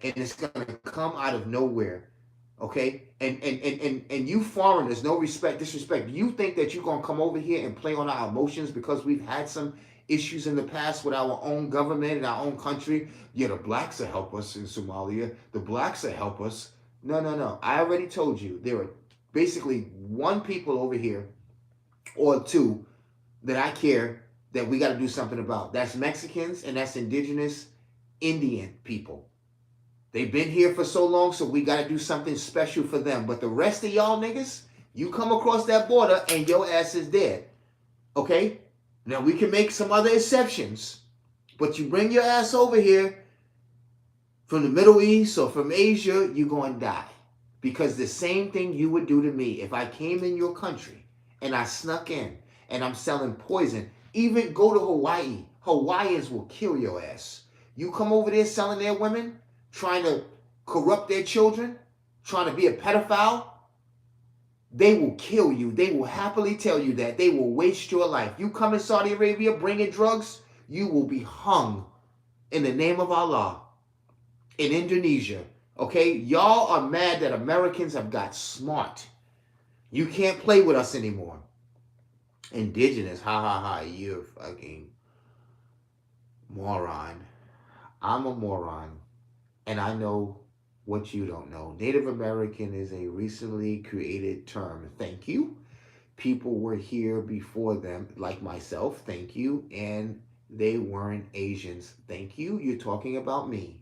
And it's going to come out of nowhere. Okay? And you foreigners, no respect, disrespect. You think that you're going to come over here and play on our emotions because we've had some issues in the past with our own government and our own country? Yeah, the blacks will help us in Somalia. The blacks will help us. No. I already told you there are basically one people over here or two that I care that we got to do something about. That's Mexicans and that's indigenous Indian people. They've been here for so long, so we got to do something special for them. But the rest of y'all niggas, you come across that border and your ass is dead. Okay? Now, we can make some other exceptions, but you bring your ass over here from the Middle East or from Asia, you're going to die. Because the same thing you would do to me if I came in your country and I snuck in and I'm selling poison. Even go to Hawaii. Hawaiians will kill your ass. You come over there selling their women, trying to corrupt their children, trying to be a pedophile, they will kill you. They will happily tell you that. They will waste your life. You come in Saudi Arabia bringing drugs, you will be hung in the name of Allah. In Indonesia, okay? Y'all are mad that Americans have got smart. You can't play with us anymore. Indigenous, ha ha ha, you're a fucking moron. I'm a moron, and I know what you don't know. Native American is a recently created term. Thank you. People were here before them, like myself. Thank you. And they weren't Asians. Thank you. You're talking about me.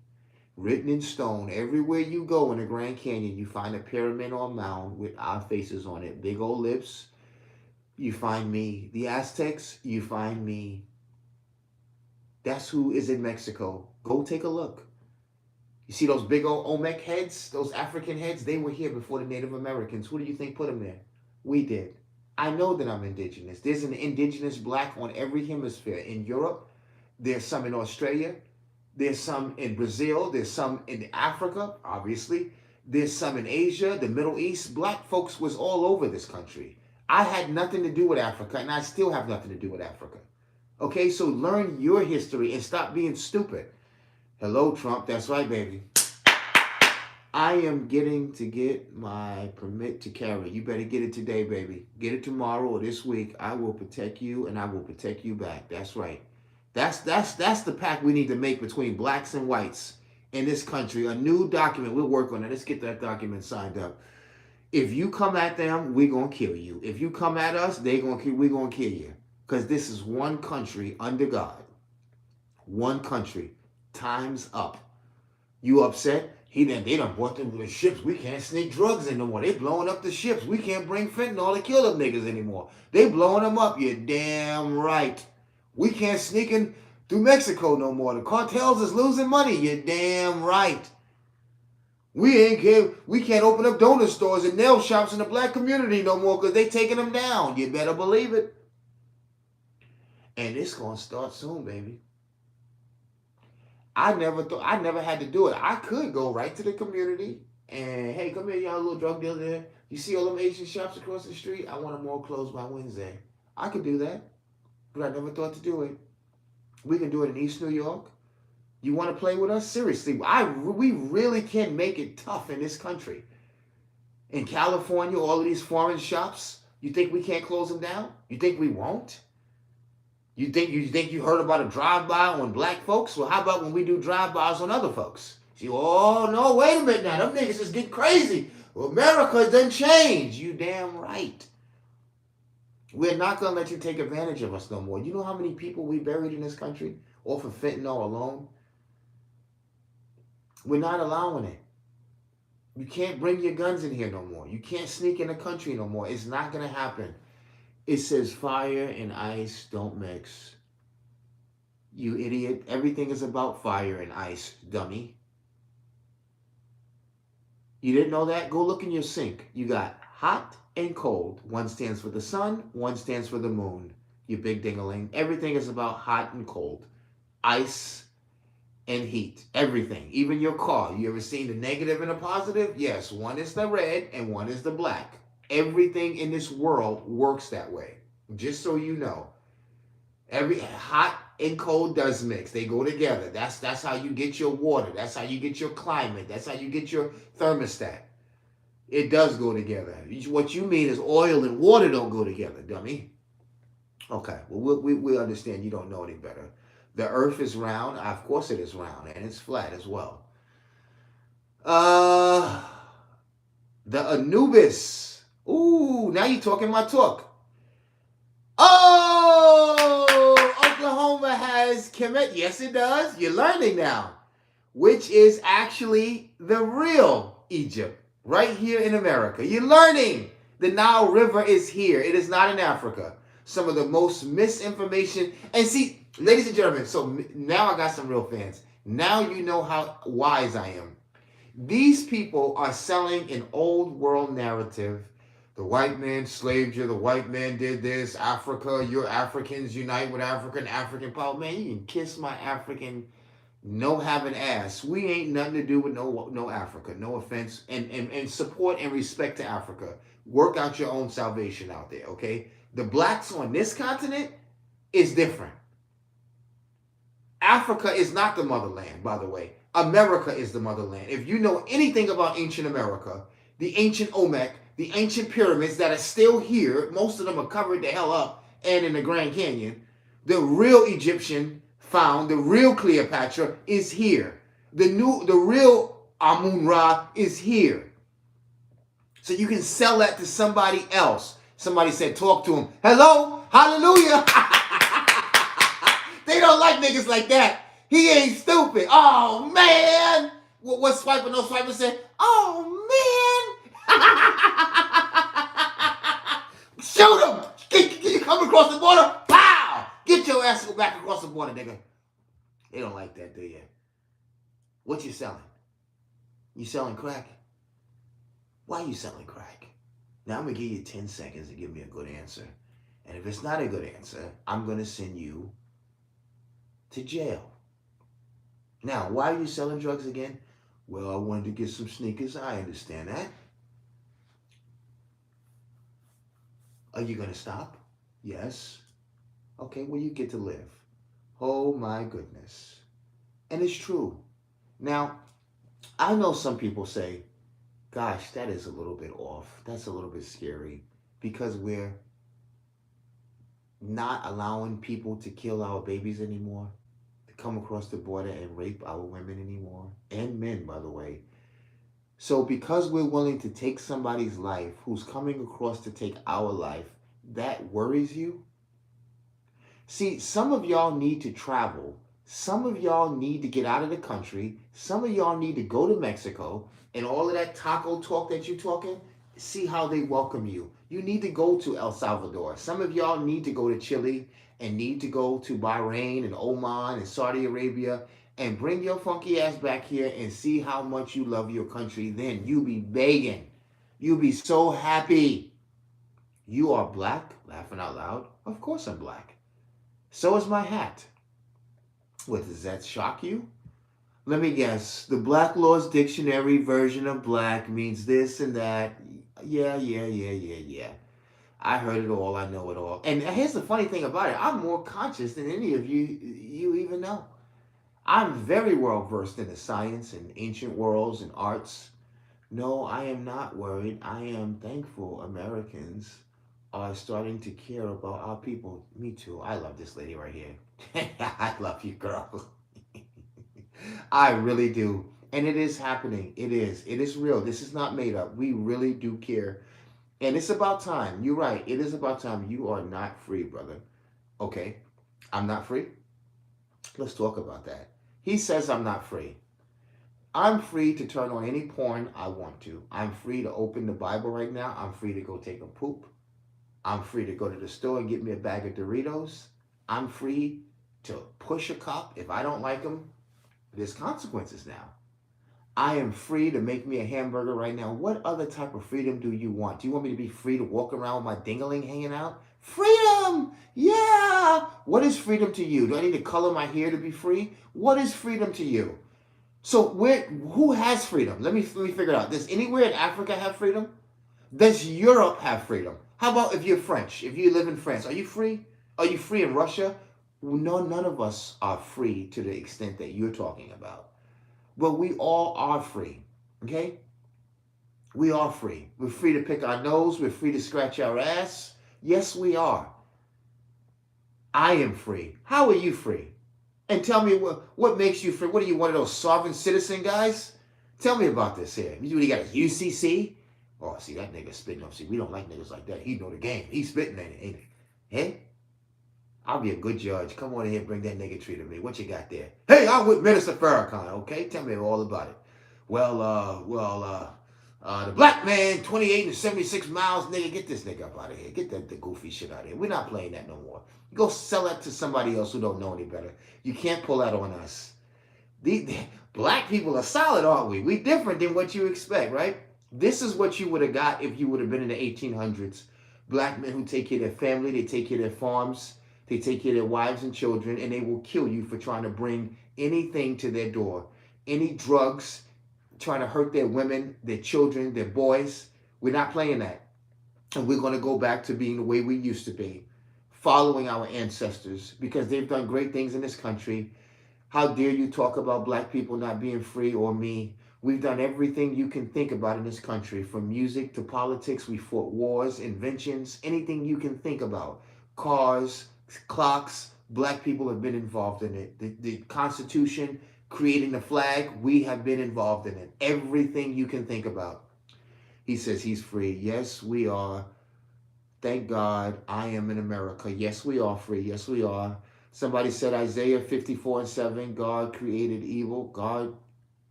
Written in stone, everywhere you go in the Grand Canyon, you find a pyramid or a mound with our faces on it. Big old lips. You find me. The Aztecs, you find me. That's who is in Mexico. Go take a look. You see those big old Olmec heads, those African heads? They were here before the Native Americans. Who do you think put them there? We did. I know that I'm indigenous. There's an indigenous black on every hemisphere. In Europe, there's some in Australia. There's some in Brazil. There's some in Africa, obviously. There's some in Asia, the Middle East. Black folks was all over this country. I had nothing to do with Africa, and I still have nothing to do with Africa. Okay, so learn your history and stop being stupid. Hello, Trump. That's right, baby. I am getting to get my permit to carry. You better get it today, baby. Get it tomorrow or this week. I will protect you, and I will protect you back. That's right. That's the pact we need to make between blacks and whites in this country. A new document. We'll work on it. Let's get that document signed up. If you come at them, we're going to kill you. If you come at us, we're going to kill you. Because this is one country under God. One country. Time's up. You upset? They done bought them the ships. We can't sneak drugs in no more. They blowing up the ships. We can't bring fentanyl to kill them niggas anymore. They blowing them up. You're damn right. We can't sneak in through Mexico no more. The cartels is losing money. You're damn right. We can't open up donut stores and nail shops in the black community no more because they taking them down. You better believe it. And it's going to start soon, baby. I never had to do it. I could go right to the community and, hey, come here, y'all little drug dealer there. You see all them Asian shops across the street? I want them all closed by Wednesday. I could do that, but I never thought to do it. We can do it in East New York. You want to play with us? Seriously, we really can make it tough in this country. In California, all of these foreign shops, you think we can't close them down? You think we won't? You think you heard about a drive-by on black folks? Well, how about when we do drive-bys on other folks? See, oh, no, wait a minute now. Them niggas just get crazy. Well, America done changed. You damn right. We're not going to let you take advantage of us no more. You know how many people we buried in this country off of fentanyl alone? We're not allowing it. You can't bring your guns in here no more. You can't sneak in the country no more. It's not going to happen. It says fire and ice don't mix. You idiot. Everything is about fire and ice, dummy. You didn't know that? Go look in your sink. You got hot and cold. One stands for the sun, one stands for the moon. You big ding-a-ling. Everything is about hot and cold. Ice and heat. Everything. Even your car. You ever seen the negative and the positive? Yes. One is the red and one is the black. Everything in this world works that way. Just so you know. Every hot and cold does mix. They go together. That's how you get your water. That's how you get your climate. That's how you get your thermostat. It does go together. What you mean is oil and water don't go together, dummy. Okay, well, we understand you don't know any better. The earth is round. Of course it is round. And it's flat as well. The Anubis. Ooh, now you're talking my talk. Oh, Oklahoma has Kemet. Yes, it does. You're learning now. Which is actually the real Egypt. Right here in America. You're learning. The Nile River is here. It is not in Africa. Some of the most misinformation. And see, ladies and gentlemen, so now I got some real fans. Now you know how wise I am. These people are selling an old world narrative The white man slaved you. The white man did this. Africa, you're Africans, unite with African power. Man, you can kiss my African no having ass. We ain't nothing to do with no Africa. No offense. And support and respect to Africa. Work out your own salvation out there, okay? The blacks on this continent is different. Africa is not the motherland, by the way. America is the motherland. If you know anything about ancient America, the ancient Olmec, the ancient pyramids that are still here, most of them are covered the hell up and in the Grand Canyon. The real Egyptian found, the real Cleopatra is here. The real Amun-Ra is here. So you can sell that to somebody else. Somebody said, talk to him. Hello? Hallelujah. They don't like niggas like that. He ain't stupid. Oh, man. What Swiper No Swiper said? Oh, man. Shoot him. Can you come across the border? Pow. Get your ass back across the border, nigga. They don't like that, do you? What you selling? You selling crack? Why are you selling crack? Now I'm going to give you 10 seconds to give me a good answer. And if it's not a good answer, I'm going to send you to jail. Now, why are you selling drugs again? Well, I wanted to get some sneakers. I understand that. Are you going to stop? Yes. Okay, well, you get to live. Oh, my goodness. And it's true. Now, I know some people say, gosh, that is a little bit off. That's a little bit scary because we're not allowing people to kill our babies anymore, to come across the border and rape our women anymore, and men, by the way. So because we're willing to take somebody's life who's coming across to take our life, that worries you? See, some of y'all need to travel. Some of y'all need to get out of the country. Some of y'all need to go to Mexico and all of that taco talk that you're talking, see how they welcome you. You need to go to El Salvador. Some of y'all need to go to Chile and need to go to Bahrain and Oman and Saudi Arabia and bring your funky ass back here and see how much you love your country. Then you be begging. You be so happy. You are black? Laughing out loud. Of course I'm black. So is my hat. What, does that shock you? Let me guess. The Black Law's Dictionary version of black means this and that. Yeah. I heard it all. I know it all. And here's the funny thing about it. I'm more conscious than any of you even know. I'm very well versed in the science and ancient worlds and arts. No, I am not worried. I am thankful Americans are starting to care about our people. Me too. I love this lady right here. I love you, girl. I really do. And it is happening. It is. It is real. This is not made up. We really do care. And it's about time. You're right. It is about time. You are not free, brother. Okay. I'm not free? Let's talk about that. He says I'm not free. I'm free to turn on any porn I want to. I'm free to open the Bible right now. I'm free to go take a poop. I'm free to go to the store and get me a bag of Doritos. I'm free to push a cop if I don't like them. There's consequences now. I am free to make me a hamburger right now. What other type of freedom do you want? Do you want me to be free to walk around with my ding-a-ling hanging out? Freedom! Yeah! What is freedom to you? Do I need to color my hair to be free? What is freedom to you? So who has freedom? Let me figure it out. Does anywhere in Africa have freedom? Does Europe have freedom? How about if you're French? If you live in France, are you free? Are you free in Russia? No, none of us are free to the extent that you're talking about. But we all are free, okay? We are free. We're free to pick our nose. We're free to scratch our ass. Yes, we are. I am free. How are you free? And tell me what makes you free. What are you, one of those sovereign citizen guys? Tell me about this here. You got a UCC? Oh, see, that nigga spitting up. See, we don't like niggas like that. He know the game. He's spitting in it, ain't he? Hey? I'll be a good judge. Come on in here and bring that nigga tree to me. What you got there? Hey, I'm with Minister Farrakhan, okay? Tell me all about it. The black man, 28 and 76 miles, nigga, get this nigga up out of here. Get the goofy shit out of here. We're not playing that no more. Go sell that to somebody else who don't know any better. You can't pull that on us. The black people are solid, aren't we? We different than what you expect, right? This is what you would have got if you would have been in the 1800s. Black men who take care of their family, they take care of their farms, they take care of their wives and children, and they will kill you for trying to bring anything to their door. Any drugs, trying to hurt their women, their children, their boys. We're not playing that. And we're going to go back to being the way we used to be, following our ancestors because they've done great things in this country. How dare you talk about black people not being free or me? We've done everything you can think about in this country, from music to politics. We fought wars, inventions, anything you can think about. Cars, clocks, black people have been involved in it. The Constitution, creating the flag, we have been involved in it. Everything you can think about. He says he's free. Yes, we are. Thank God I am in America. Yes, we are free. Yes, we are. Somebody said Isaiah 54:7, God created evil. God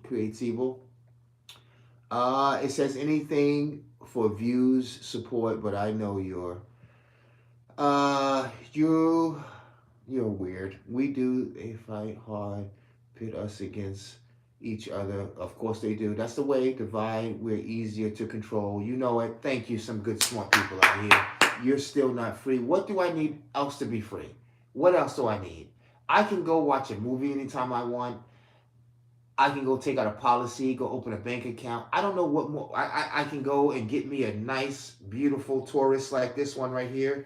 creates evil. It says anything for views, support, but I know you're weird. We do, they fight hard, pit us against each other. Of course they do. That's the way. Divide, we're easier to control. You know it. Thank you, some good smart people out here. You're still not free. What do I need else to be free? What else do I need? I can go watch a movie anytime I want. I can go take out a policy, go open a bank account. I don't know what more. I can go and get me a nice, beautiful Taurus like this one right here.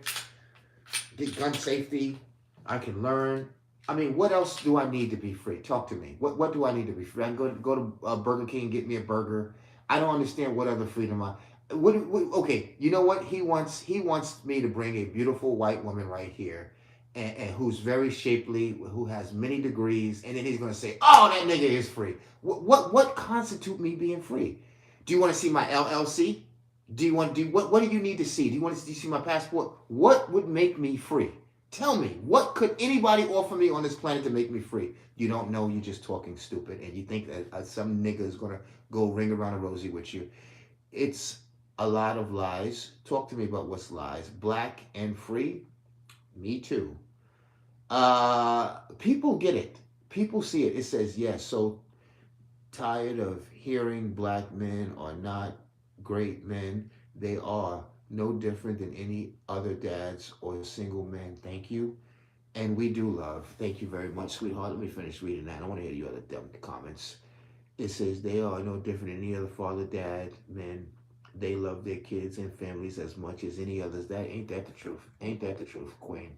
Get gun safety. I can learn. I mean, what else do I need to be free? Talk to me. What do I need to be free? I can go to Burger King and get me a burger. I don't understand what other freedom I. Okay, you know what? He wants me to bring a beautiful white woman right here, and who's very shapely, who has many degrees, and then he's gonna say, "Oh, that nigga is free." What constitute me being free? Do you want to see my LLC? What do you need to see? Do you want to see my passport? What would make me free? Tell me, what could anybody offer me on this planet to make me free? You don't know, you're just talking stupid, and you think that some nigga is gonna go ring around a rosy with you. It's a lot of lies. Talk to me about what's lies. Black and free? Me too. People get it. People see it. It says, yes, so tired of hearing black men are not great men. They are no different than any other dads or single men. Thank you. And we do love. Thank you very much, sweetheart. Let me finish reading that. I want to hear you other dumb comments. It says they are no different than any other father, dad, men. They love their kids and families as much as any others. That ain't that the truth. Ain't that the truth, Queen?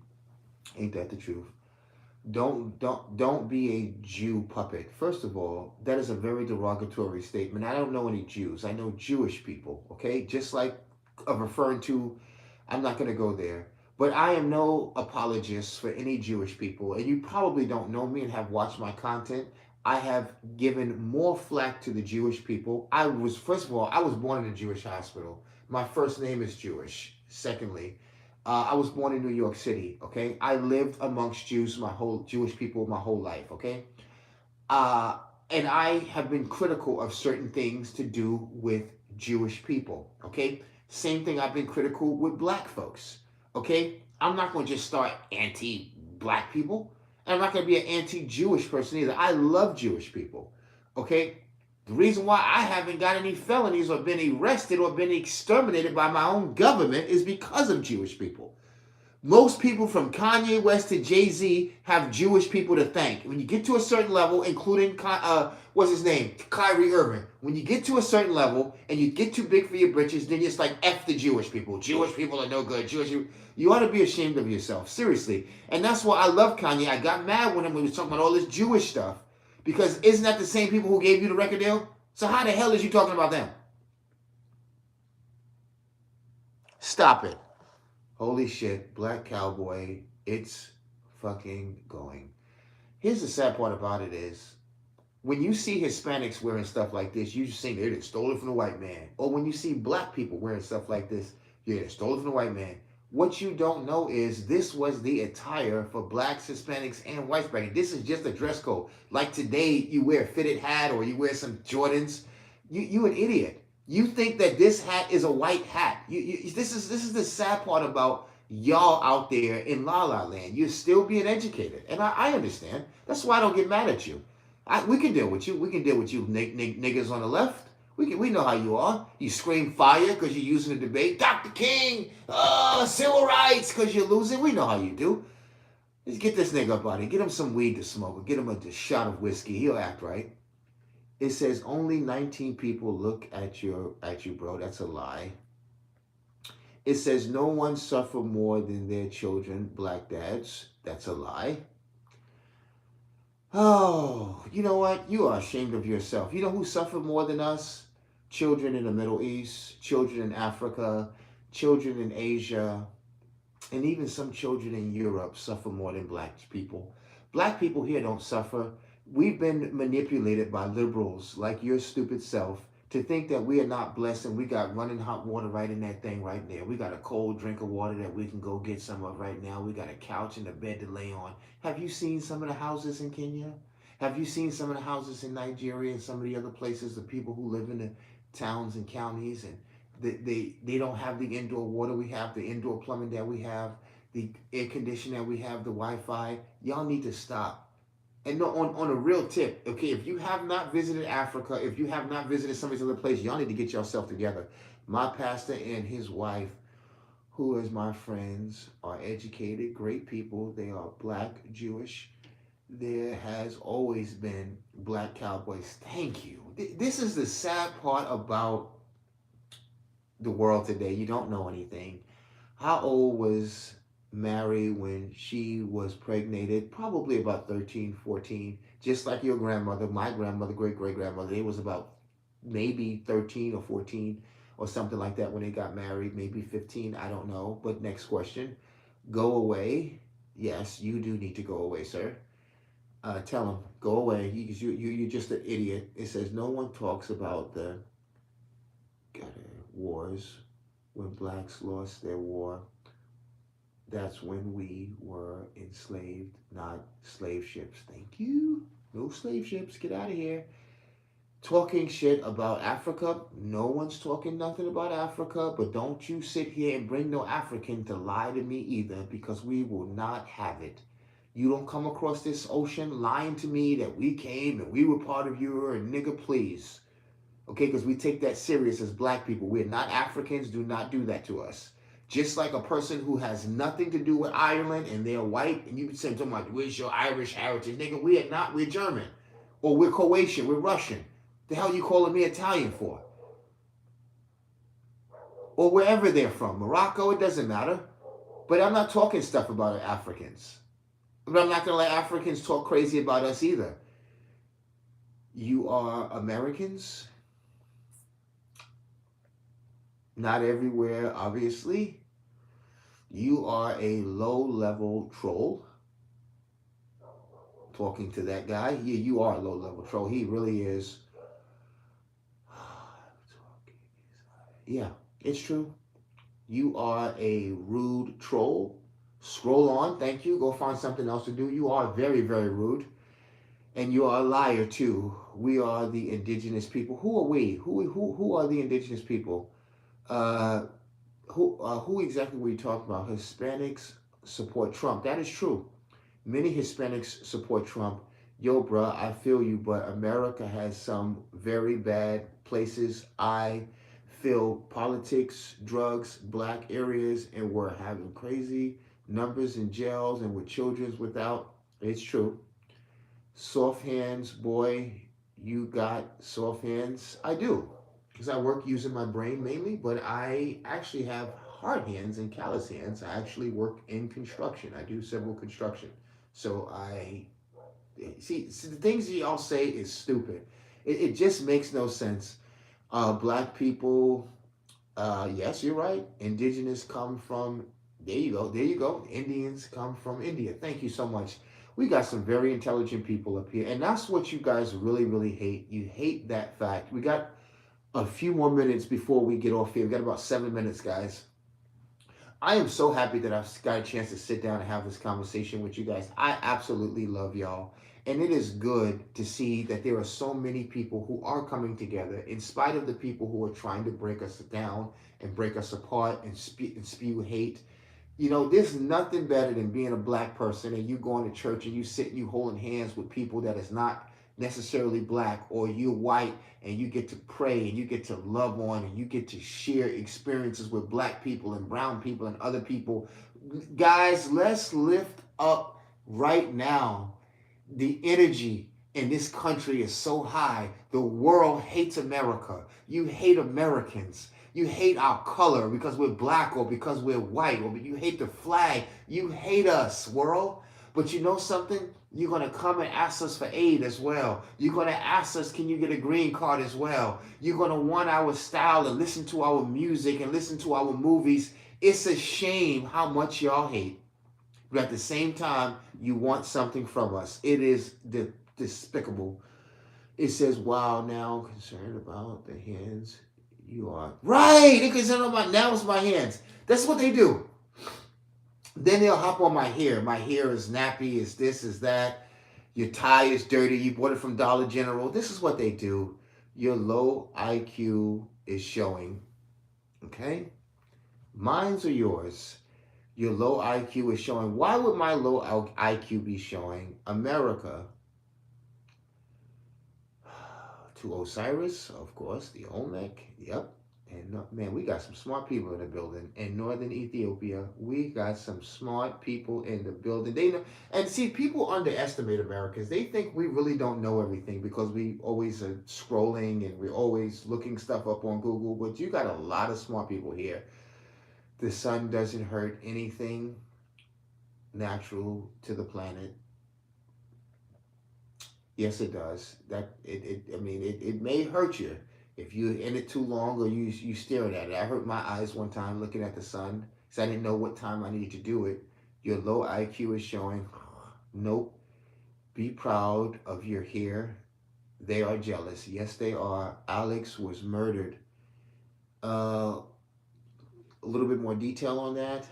Ain't that the truth? Don't be a Jew puppet. First of all, that is a very derogatory statement. I don't know any Jews. I know Jewish people, okay? Just like referring to, I'm not going to go there. But I am no apologist for any Jewish people. And you probably don't know me and have watched my content. I have given more flack to the Jewish people. First of all, I was born in a Jewish hospital. My first name is Jewish. Secondly, I was born in New York City, okay? I lived amongst Jewish people my whole life, okay? And I have been critical of certain things to do with Jewish people, okay? Same thing, I've been critical with black folks, okay? I'm not going to just start anti-black people. And I'm not going to be an anti-Jewish person either. I love Jewish people, okay? The reason why I haven't got any felonies or been arrested or been exterminated by my own government is because of Jewish people. Most people from Kanye West to Jay-Z have Jewish people to thank. When you get to a certain level, including, what's his name? Kyrie Irving. When you get to a certain level and you get too big for your britches, then it's like, F the Jewish people. Jewish people are no good. You ought to be ashamed of yourself. Seriously. And that's why I love Kanye. I got mad when he was talking about all this Jewish stuff. Because isn't that the same people who gave you the record deal? So how the hell is you talking about them? Stop it. Holy shit, Black Cowboy, it's fucking going. Here's the sad part about it is, when you see Hispanics wearing stuff like this, you just think they stole it from the white man. Or when you see black people wearing stuff like this, yeah, they stole it from the white man. What you don't know is this was the attire for blacks, Hispanics, and whites back then. This is just a dress code. Like today, you wear a fitted hat or you wear some Jordans. You an idiot. You think that this hat is a white hat. This is the sad part about y'all out there in La La Land. You're still being educated. And I understand. That's why I don't get mad at you. We can deal with you. We can deal with you niggas on the left. We know how you are. You scream fire because you're using a debate. Dr. King, civil rights because you're losing. We know how you do. Just get this nigga up out here. Get him some weed to smoke. Or get him a shot of whiskey. He'll act right. It says only 19 people look at you, bro. That's a lie. It says no one suffer more than their children, black dads. That's a lie. Oh, you know what? You are ashamed of yourself. You know who suffered more than us? Children in the Middle East, children in Africa, children in Asia, and even some children in Europe suffer more than black people. Black people here don't suffer. We've been manipulated by liberals like your stupid self to think that we are not blessed and we got running hot water right in that thing right there. We got a cold drink of water that we can go get some of right now. We got a couch and a bed to lay on. Have you seen some of the houses in Kenya? Have you seen some of the houses in Nigeria and some of the other places, the people who live in the towns and counties, and they don't have the indoor water we have, the indoor plumbing that we have, the air conditioning that we have, the Wi-Fi? Y'all need to stop. And no, on a real tip, okay, if you have not visited Africa, if you have not visited some of these other places, y'all need to get yourself together. My pastor and his wife, who is my friends, are educated, great people. They are black, Jewish. There has always been black cowboys. Thank you. This is the sad part about the world today. You don't know anything. How old was Mary when she was pregnated? Probably about 13, 14. Just like your grandmother, my grandmother, great-great-grandmother. They was about maybe 13 or 14 or something like that when they got married. Maybe 15, I don't know. But next question. Go away. Yes, you do need to go away, sir. Tell him, go away. You're just an idiot. It says no one talks about the wars when blacks lost their war. That's when we were enslaved, not slave ships. Thank you. No slave ships. Get out of here. Talking shit about Africa. No one's talking nothing about Africa, but don't you sit here and bring no African to lie to me either, because we will not have it. You don't come across this ocean lying to me that we came and we were part of you, and nigga, please. Okay, because we take that serious as black people. We're not Africans. Do not do that to us. Just like a person who has nothing to do with Ireland and they're white, and you say to them, like, where's your Irish heritage? Nigga, we are not. We're German. Or we're Croatian. We're Russian. The hell you calling me Italian for? Or wherever they're from. Morocco, it doesn't matter. But I'm not talking stuff about Africans. But I'm not going to let Africans talk crazy about us either. You are Americans. Not everywhere, obviously. You are a low-level troll. Talking to that guy. Yeah, you are a low-level troll. He really is. Yeah, it's true. You are a rude troll. Scroll on. Thank you. Go find something else to do. You are very, very rude. And you are a liar, too. We are the indigenous people. Who are we? Who are the indigenous people? Who exactly were you talking about? Hispanics support Trump. That is true. Many Hispanics support Trump. Yo, bruh, I feel you, but America has some very bad places. I feel politics, drugs, black areas, and we're having crazy numbers in jails and with children's without. It's true. Soft hands, boy, you got soft hands. I do. Because I work using my brain mainly, but I actually have hard hands and callous hands. I actually work in construction. I do civil construction. So I see the things y'all say is stupid. It just makes no sense. Black people, yes, you're right. Indigenous come from, there you go, there you go. Indians come from India. Thank you so much. We got some very intelligent people up here. And that's what you guys really, really hate. You hate that fact. We got a few more minutes before we get off here. We got about 7 minutes, guys. I am so happy that I've got a chance to sit down and have this conversation with you guys. I absolutely love y'all. And it is good to see that there are so many people who are coming together in spite of the people who are trying to break us down and break us apart and spew hate. You know, there's nothing better than being a black person and you going to church and you sitting, you holding hands with people that is not necessarily black, or you're white and you get to pray and you get to love on and you get to share experiences with black people and brown people and other people. Guys, let's lift up right now. The energy in this country is so high. The world hates America. You hate Americans. You hate our color because we're black or because we're white, or you hate the flag. You hate us, world. But you know something? You're going to come and ask us for aid as well. You're going to ask us, can you get a green card as well? You're going to want our style and listen to our music and listen to our movies. It's a shame how much y'all hate. But at the same time, you want something from us. It is despicable. It says, wow, now concerned about the hands you are. Right! They're concerned about now it's my hands. That's what they do. Then they'll hop on my hair. My hair is nappy, is this, is that. Your tie is dirty. You bought it from Dollar General. This is what they do. Your low IQ is showing. Okay? Mine's or yours? Your low IQ is showing. Why would my low IQ be showing? America. To Osiris, of course, the Olmec. Yep. And man, we got some smart people in the building. In northern Ethiopia, we got some smart people in the building. They know, and see, people underestimate Americans. They think we really don't know everything because we always are scrolling and we're always looking stuff up on Google. But you got a lot of smart people here. The sun doesn't hurt anything natural to the planet. Yes, it does. It may hurt you if you're in it too long or you staring at it. I hurt my eyes one time looking at the sun because I didn't know what time I needed to do it. Your low IQ is showing. Nope. Be proud of your hair. They are jealous. Yes, they are. Alex was murdered. A little bit more detail on that.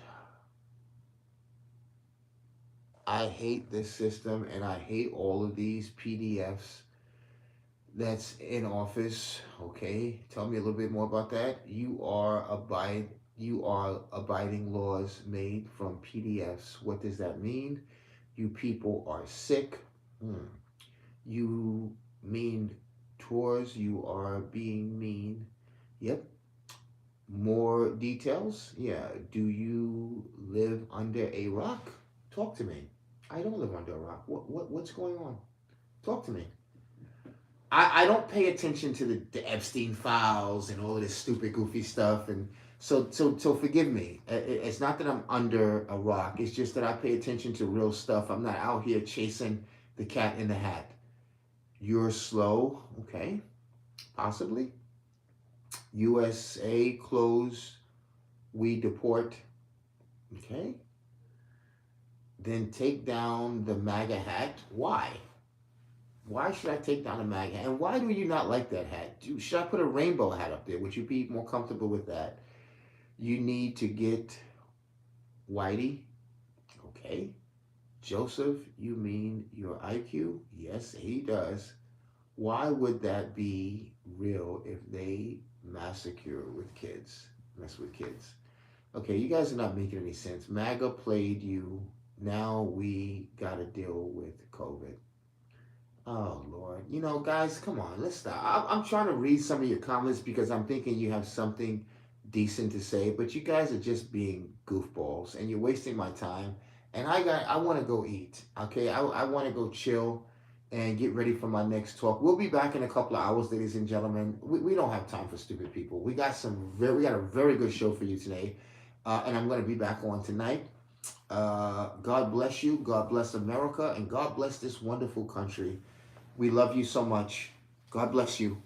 I hate this system and I hate all of these PDFs that's in office. Okay, tell me a little bit more about that. You are abiding laws made from PDFs. What does that mean? You people are sick. You mean tours. You are being mean. Yep. More details. Yeah. Do you live under a rock? Talk to me. I don't live under a rock. What's going on? Talk to me. I don't pay attention to the Epstein files and all of this stupid, goofy stuff. And so forgive me. It's not that I'm under a rock. It's just that I pay attention to real stuff. I'm not out here chasing the cat in the hat. You're slow. Okay. Possibly. USA close. We deport. Okay. Then take down the MAGA hat. Why? Why should I take down a MAGA hat? And why do you not like that hat? Should I put a rainbow hat up there? Would you be more comfortable with that? You need to get Whitey. Okay. Joseph, you mean your IQ? Yes, he does. Why would that be real if they mess with kids? Okay, you guys are not making any sense. MAGA played you. Now we got to deal with COVID. Oh, Lord. You know, guys, come on. Let's stop. I'm trying to read some of your comments because I'm thinking you have something decent to say, but you guys are just being goofballs and you're wasting my time. And I want to go eat, okay? I want to go chill and get ready for my next talk. We'll be back in a couple of hours, ladies and gentlemen. We don't have time for stupid people. We got a very good show for you today. And I'm going to be back on tonight. God bless you. God bless America. And God bless this wonderful country. We love you so much. God bless you.